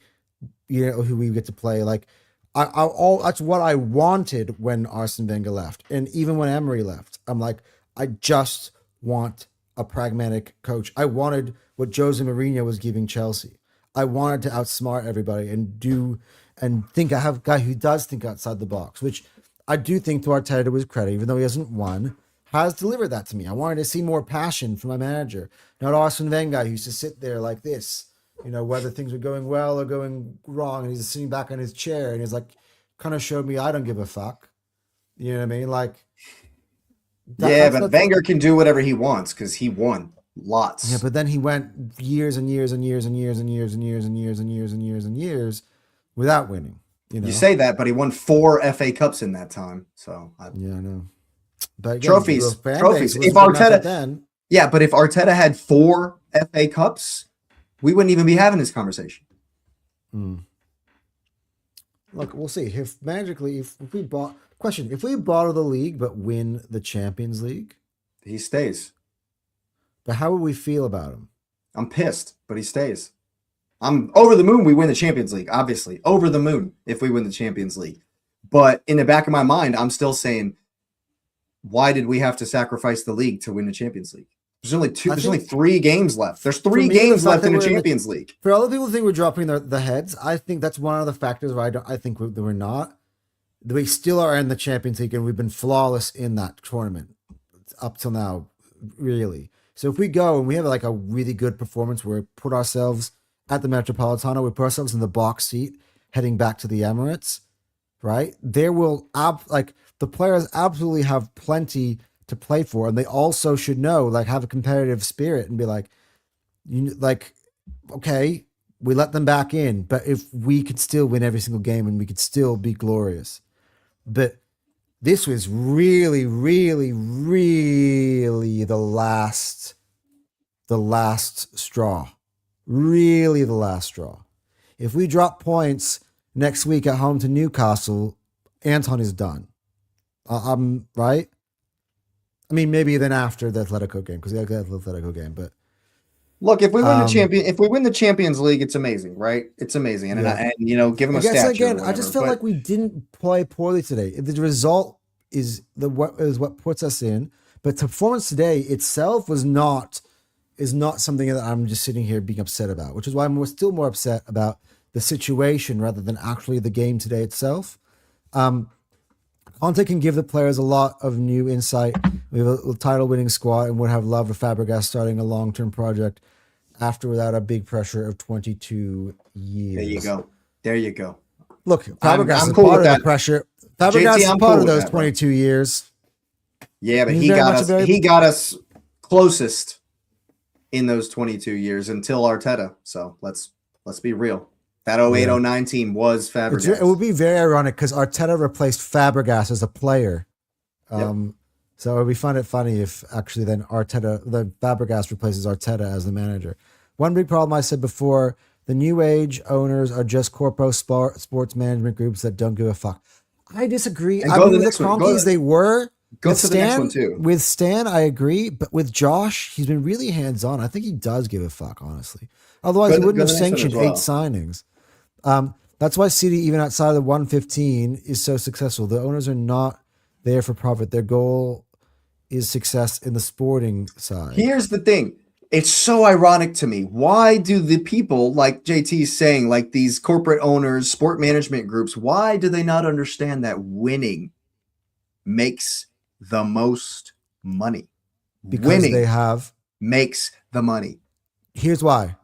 who we get to play like. That's what I wanted when Arsene Wenger left. And even when Emery left, I'm like, I just want a pragmatic coach. I wanted what Jose Mourinho was giving Chelsea. I wanted to outsmart everybody and think I have a guy who does think outside the box, which I do think, to Arteta, to his credit, even though he hasn't won, has delivered that to me. I wanted to see more passion from my manager, not Arsene Wenger, who used to sit there like this, whether things were going well or going wrong, and he's sitting back on his chair, and he's like, kind of showed me I don't give a fuck. You know what I mean? Like, but Wenger can do whatever he wants because he won lots. Yeah, but then he went years and years and years and years and years and years and years and years and years and years without winning. You say that, but he won 4 FA Cups in that time. So I know. But again, trophies. If Arteta, but if Arteta had 4 FA Cups, we wouldn't even be having this conversation. Look, we'll see. If we bottle the league but win the Champions League, he stays. But how would we feel about him? I'm pissed, but he stays. I'm over the moon we win the Champions League, obviously. Over the moon if we win the Champions League. But in the back of my mind, I'm still saying, why did we have to sacrifice the league to win the Champions League? There's only 3 games left. There's 3 games left in the Champions League. For other people think we're dropping the heads, I think that's one of the factors where I think that we're not. We still are in the Champions League, and we've been flawless in that tournament up till now, really. So if we go and we have like a really good performance where we put ourselves at the Metropolitano, we put ourselves in the box seat heading back to the Emirates, right? There will the players absolutely have plenty to play for, and they also should know, have a competitive spirit and be okay, we let them back in, but if we could still win every single game and we could still be glorious. But this was really, really, really the last straw. Really the last straw. If we drop points next week at home to Newcastle, Anton is done. Right? I mean, maybe then after the Atletico game, because they have the Atletico game. But look, if we win the Champions League, it's amazing, right? It's amazing, and give them a statue. Again, I just felt like we didn't play poorly today. The result is what puts us in, but the performance today itself is not something that I'm just sitting here being upset about, which is why I'm still more upset about the situation rather than actually the game today itself. Conte can give the players a lot of new insight. We have a title-winning squad and would have loved Fabregas starting a long-term project after without a big pressure of 22 years. There you go. Look, Fabregas is part of the pressure. Fabregas is part of those 22 years. Yeah, but he got us closest in those 22 years until Arteta. So let's be real. That 08-09 team was Fabregas. It would be very ironic because Arteta replaced Fabregas as a player. So we find it funny if actually then Fabregas replaces Arteta as the manager. One big problem I said before, the new age owners are just corpo sports management groups that don't give a fuck. I disagree. And I go to mean, the with the next one. Cronkies, they were. Go With to the next one Stan, too. with Stan, I agree, but with Josh, he's been really hands-on. I think he does give a fuck, honestly. Otherwise, he wouldn't have sanctioned 8 signings. That's why City, even outside of the 115, is so successful. The owners are not there for profit. Their goal is success in the sporting side. Here's the thing. It's so ironic to me. Why do the people, like JT is saying, like these corporate owners, sport management groups, why do they not understand that winning makes the most money? Because winning they have makes the money. Here's why.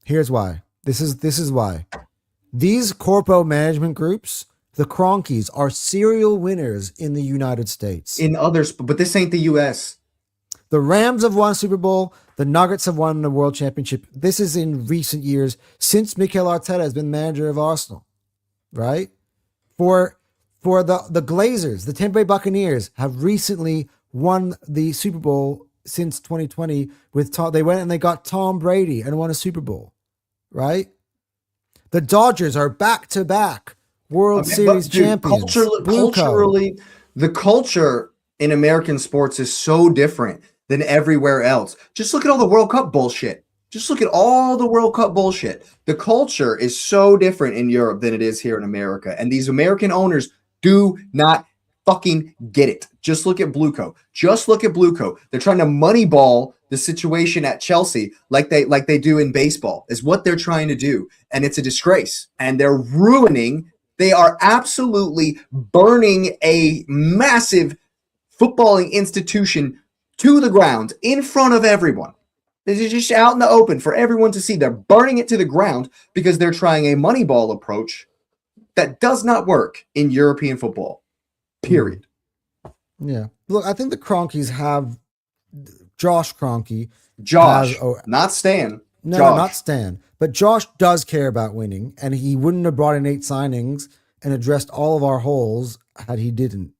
This is why. These corpo management groups, the Cronkies, are serial winners in the United States. In others, but this ain't the US. The Rams have won a Super Bowl. The Nuggets have won the World Championship. This is in recent years, since Mikel Arteta has been manager of Arsenal, right? For the Glazers, the Tampa Bay Buccaneers have recently won the Super Bowl since 2020 with Tom. They went and they got Tom Brady and won a Super Bowl, right? The Dodgers are back-to-back World Series champions. Culturally, the culture in American sports is so different than everywhere else. Just look at all the World Cup bullshit. The culture is so different in Europe than it is here in America. And these American owners do not fucking get it. Just look at Blueco. They're trying to moneyball the situation at Chelsea like they do in baseball, is what they're trying to do. And it's a disgrace. And they are absolutely burning a massive footballing institution to the ground in front of everyone. This is just out in the open for everyone to see. They're burning it to the ground because they're trying a Moneyball approach that does not work in European football. Period. Yeah. Look, I think the Cronkies have Josh Kroenke. Not Stan. No, not Stan. But Josh does care about winning, and he wouldn't have brought in 8 signings and addressed all of our holes had he didn't.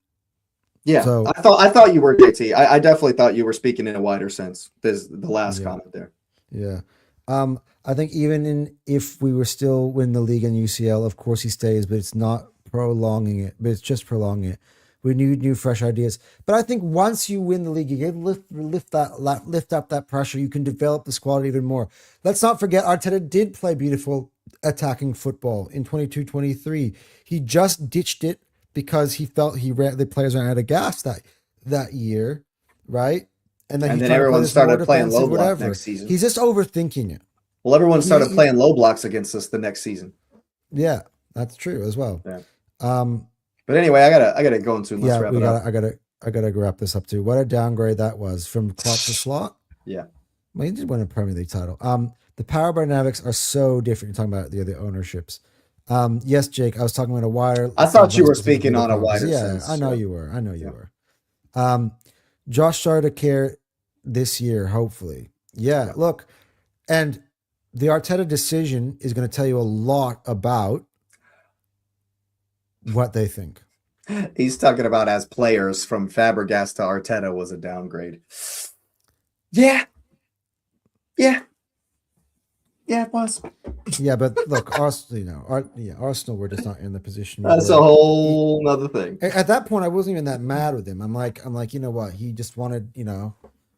Yeah, so, I thought you were, JT. I definitely thought you were speaking in a wider sense. There's the last comment there. Yeah. I think even if we were still win the league in UCL, of course he stays, but it's not prolonging it, but it's just prolonging it. We need new, fresh ideas. But I think once you win the league, you can lift up that pressure. You can develop the squad even more. Let's not forget, Arteta did play beautiful attacking football in 22-23. He just ditched it because he felt the players ran out of gas that year, right? And then everyone started playing low block next season. He's just overthinking it. Well, everyone started playing low blocks against us the next season. Yeah, that's true as well. Yeah. But anyway, I gotta go into. Let's wrap it up. I gotta wrap this up too. What a downgrade that was from Klopp to Slot. Yeah. Well, he did win a Premier League title. The power dynamics are so different. You're talking about the other ownerships. Yes, Jake, I was talking about a wider. I thought you were speaking on a wider sense. Yeah, I know you were. were. Josh started to care this year, hopefully. Yeah, look, and the Arteta decision is going to tell you a lot about what they think. He's talking about as players from Fabregas to Arteta was a downgrade. Yeah, it was. Yeah, but look, Arsenal were just not in the position. That's a whole nother thing. At that point, I wasn't even that mad with him. I'm like, you know what? He just wanted,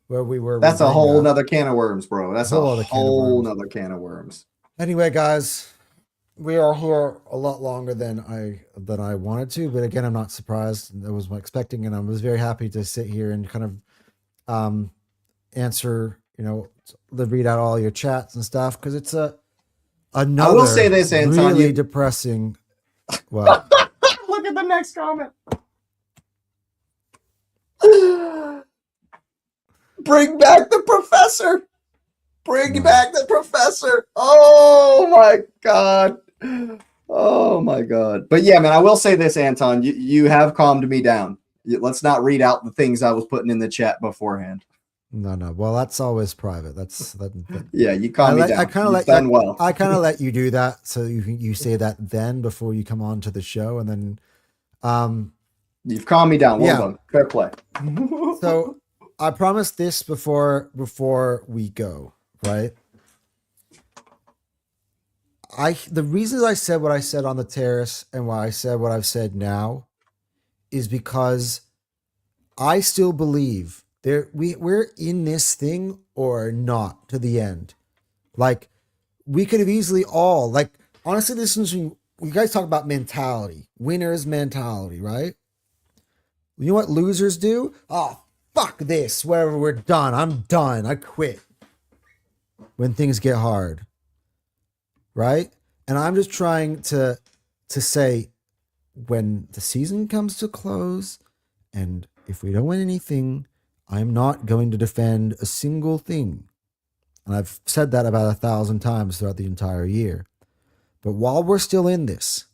where we were. That's a whole nother can of worms, bro. That's a whole nother can of worms. Anyway, guys, we are here a lot longer than I wanted to, but again, I'm not surprised. I was expecting, and I was very happy to sit here and kind of answer, read out all your chats and stuff, because it's another. I will say this, Anton, really depressing. Well, look at the next comment. Bring back the professor. Bring back the professor. Oh my god. But yeah, man, I will say this, Anton. You have calmed me down. Let's not read out the things I was putting in the chat beforehand. No. Well, that's always private. Yeah, you calm me down. I kind of let you do that, so you say that then before you come on to the show, and then you've calmed me down. Well done. Fair play. So I promised this before we go, right? the reasons I said what I said on the terrace and why I said what I've said now is because I still believe we're in this thing or not to the end. Like, we could have easily all, like, honestly, this is when you guys talk about mentality, winner's mentality, right? You know what losers do? Oh, fuck this. Whatever, we're done. I'm done. I quit. When things get hard. Right? And I'm just trying to say, when the season comes to close, and if we don't win anything, I'm not going to defend a single thing. And I've said that about 1,000 times throughout the entire year. But while we're still in this,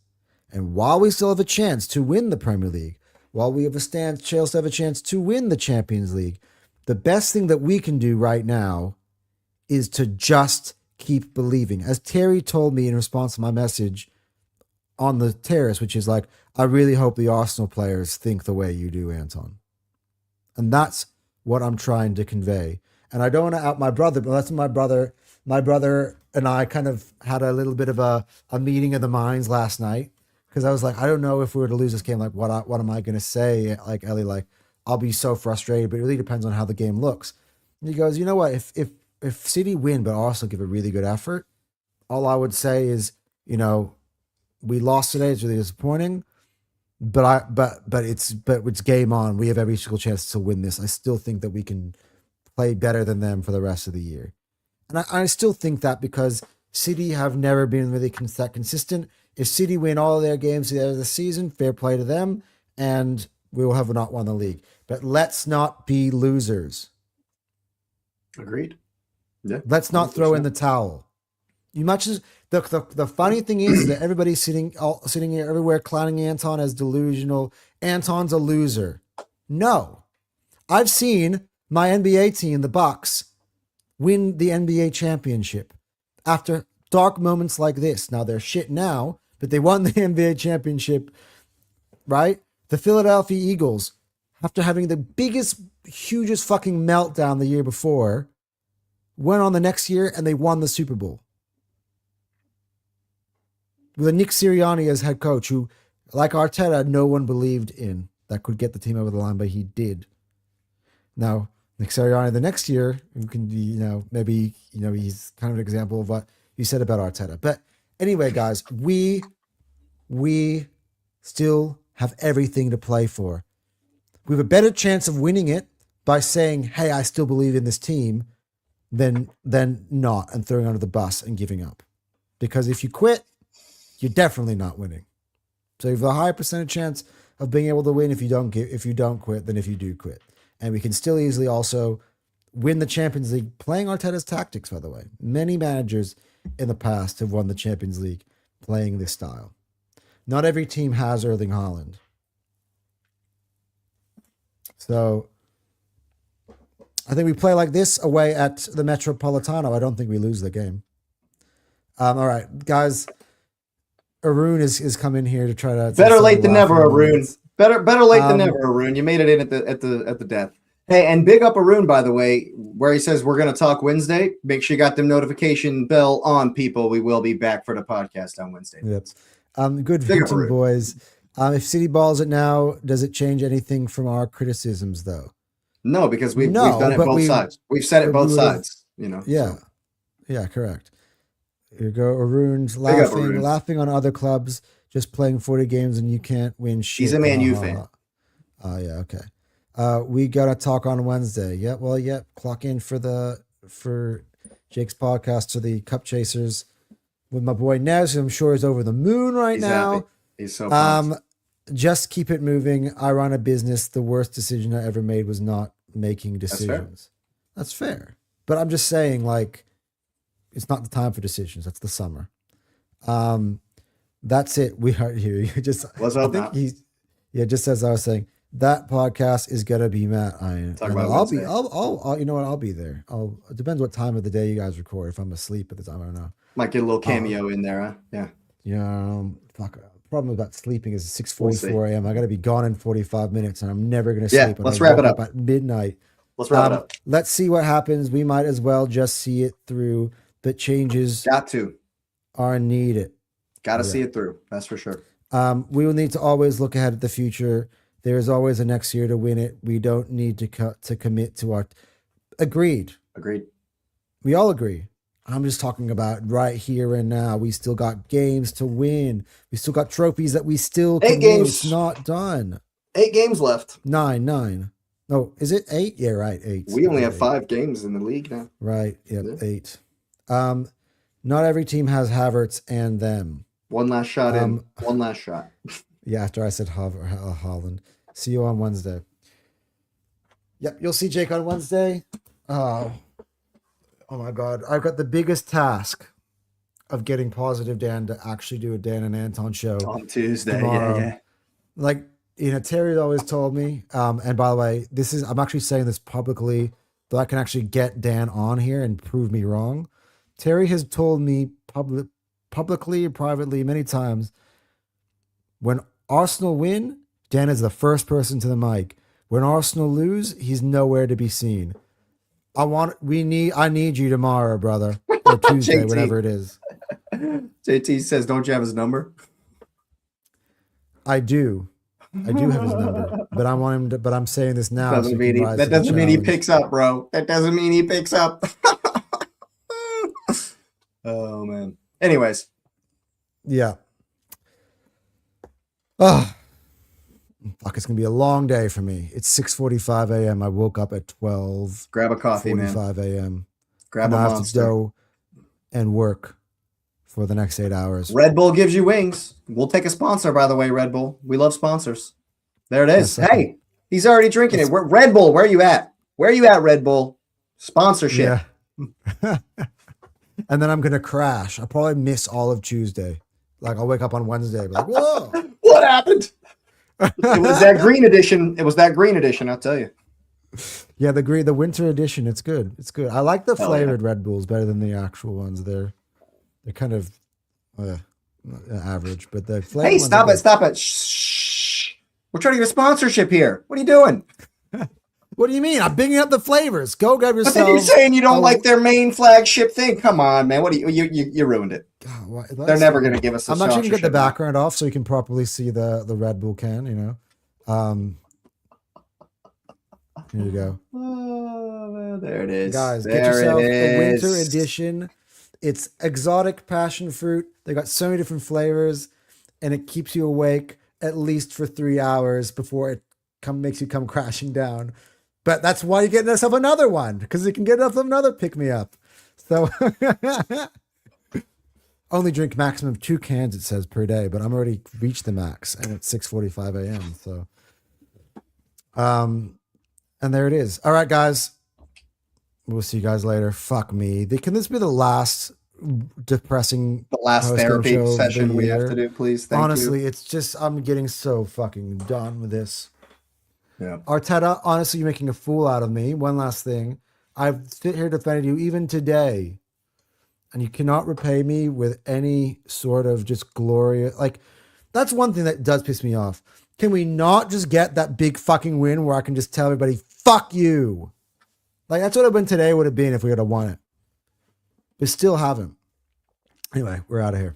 and while we still have a chance to win the Premier League, while we have a chance to win the Champions League, the best thing that we can do right now is to just keep believing. As Terry told me in response to my message on the terrace, which is like, I really hope the Arsenal players think the way you do, Anton. And that's what I'm trying to convey. And I don't want to out my brother, but that's my brother. My brother and I kind of had a little bit of a meeting of the minds last night, because I was like, I don't know if we were to lose this game, like what am I going to say? Like, Ellie, like, I'll be so frustrated, but it really depends on how the game looks. And he goes, you know what? If City win, but also give a really good effort, all I would say is, we lost today. It's really disappointing, but it's game on. We have every single chance to win this. I still think that we can play better than them for the rest of the year. And I still think that because City have never been really that consistent. If City win all of their games at the end of the season, fair play to them, and we will have not won the league. But let's not be losers. Agreed. Yeah. Let's not 100%. Throw in the towel. You much as the funny thing is that everybody's sitting here everywhere clowning Anton as delusional. Anton's a loser. No, I've seen my NBA team, the Bucks, win the NBA championship after dark moments like this. Now they're shit now, but they won the NBA championship, right? The Philadelphia Eagles, after having the biggest, hugest fucking meltdown the year before, went on the next year and they won the Super Bowl. With a Nick Sirianni as head coach, who, like Arteta, no one believed in that could get the team over the line, but he did. Now, Nick Sirianni the next year, who can be, maybe, he's kind of an example of what you said about Arteta. But anyway, guys, we still have everything to play for. We have a better chance of winning it by saying, hey, I still believe in this team, than not, and throwing under the bus and giving up. Because if you quit, you're definitely not winning. So you have a higher percentage chance of being able to win if you don't quit than if you do quit. And we can still easily also win the Champions League playing Arteta's tactics, by the way. Many managers in the past have won the Champions League playing this style. Not every team has Erling Haaland. So I think we play like this away at the Metropolitano. I don't think we lose the game. All right, guys. Arun is coming here to try to better late than never, Arun. Better late than never, Arun. You made it in at the death. Hey, and big up Arun, by the way, where he says we're going to talk Wednesday. Make sure you got them notification bell on, people. We will be back for the podcast on Wednesday. Yep. Good Vinton boys. If City balls it now, does it change anything from our criticisms, though? No, because we've done it both sides. We've said it both sides. Yeah. So. Yeah, correct. Here you go. Arun's laughing on other clubs, just playing 40 games and you can't win shit. He's a Man U fan. Yeah, okay. We got to talk on Wednesday. Yeah, well, clock in for Jake's podcast to the Cup Chasers with my boy Nez, who I'm sure is over the moon right now. Happy. He's so pumped. Just keep it moving. I run a business. The worst decision I ever made was not making decisions. That's fair. But I'm just saying, like, it's not the time for decisions. That's the summer. That's it. We are here. What's up, Matt? Just as I was saying, that podcast is gonna be Matt. I'll you know what? I'll be there. It depends what time of the day you guys record. If I'm asleep at the time, I don't know. Might get a little cameo in there, huh? Yeah. Yeah. Fuck. Problem about sleeping is 6:44 a.m. I got to be gone in 45 minutes, and I'm never gonna sleep. Let's wrap it up at midnight. Let's wrap it up. Let's see what happens. We might as well just see it through. That changes. Got to. are needed. Got to see it through. That's for sure. We will need to always look ahead at the future. There is always a next year to win it. We don't need to commit to our. Agreed. We all agree. I'm just talking about right here and now. We still got games to win. We still got trophies that we still can 8 win. games. It's not done. 8 games left. 9. No, is it 8? Yeah, right. 8. We only have 5 games in the league now. Right. Yep. Yeah. 8. Not every team has Havertz and them. One last shot in. One last shot. Yeah, after I said Holland. See you on Wednesday. Yep, you'll see Jake on Wednesday. Oh my God. I've got the biggest task of getting Positive Dan to actually do a Dan and Anton show on Tuesday. Tomorrow. Yeah. Like, Terry's always told me, and by the way, I'm actually saying this publicly, so I can actually get Dan on here and prove me wrong. Terry has told me publicly and privately many times, when Arsenal win, Dan is the first person to the mic. When Arsenal lose, he's nowhere to be seen. I need you tomorrow, brother, or Tuesday, whatever it is. JT says, don't you have his number? I do have his number, but I want him to, but I'm saying this now. That doesn't mean he picks up, bro. That doesn't mean he picks up. Oh man. Anyways. Yeah. Oh, fuck, it's going to be a long day for me. It's 6:45 a.m. I woke up at 12. Grab a coffee, 45 a.m. Grab a Monster. I have to go and work for the next 8 hours. Red Bull gives you wings. We'll take a sponsor, by the way, Red Bull. We love sponsors. There it is. Yes, hey, he's already drinking it. Red Bull, where are you at? Where are you at, Red Bull? Sponsorship. Yeah. And then I'm going to crash. I'll probably miss all of Tuesday. Like, I'll wake up on Wednesday, like, whoa. What happened? It was that green edition. I'll tell you. Yeah, the winter edition. It's good. It's good. I like the flavored Red Bulls better than the actual ones. They're kind of average, but the flavored Hey, stop it. Shh. We're trying to get a sponsorship here. What are you doing? What do you mean? I'm bigging up the flavors. Go grab yourself. But then you're saying you don't like their main flagship thing. Come on, man. What do you ruined it? God, they're never going to give us a I'm actually going to get the background off so you can properly see the Red Bull can, Here you go. Oh, there it is. Guys, get yourself a winter edition. It's exotic passion fruit. They got so many different flavors, and it keeps you awake at least for 3 hours before it makes you come crashing down. But that's why you're getting yourself another one, because you can get yourself another pick-me-up. So only drink maximum of 2 cans, it says, per day, but I'm already reached the max, and it's 6:45 a.m. So, and there it is. All right, guys. We'll see you guys later. Fuck me. Can this be the last depressing therapy session we have to do, please? Honestly, it's just, I'm getting so fucking done with this. Yeah. Arteta, honestly, you're making a fool out of me. One last thing. I've sit here defended you even today, and you cannot repay me with any sort of just glorious, like, that's one thing that does piss me off. Can we not just get that big fucking win where I can just tell everybody, fuck you? Like, that's what a win today would have been if we would have won it. But still haven't. Anyway, we're out of here.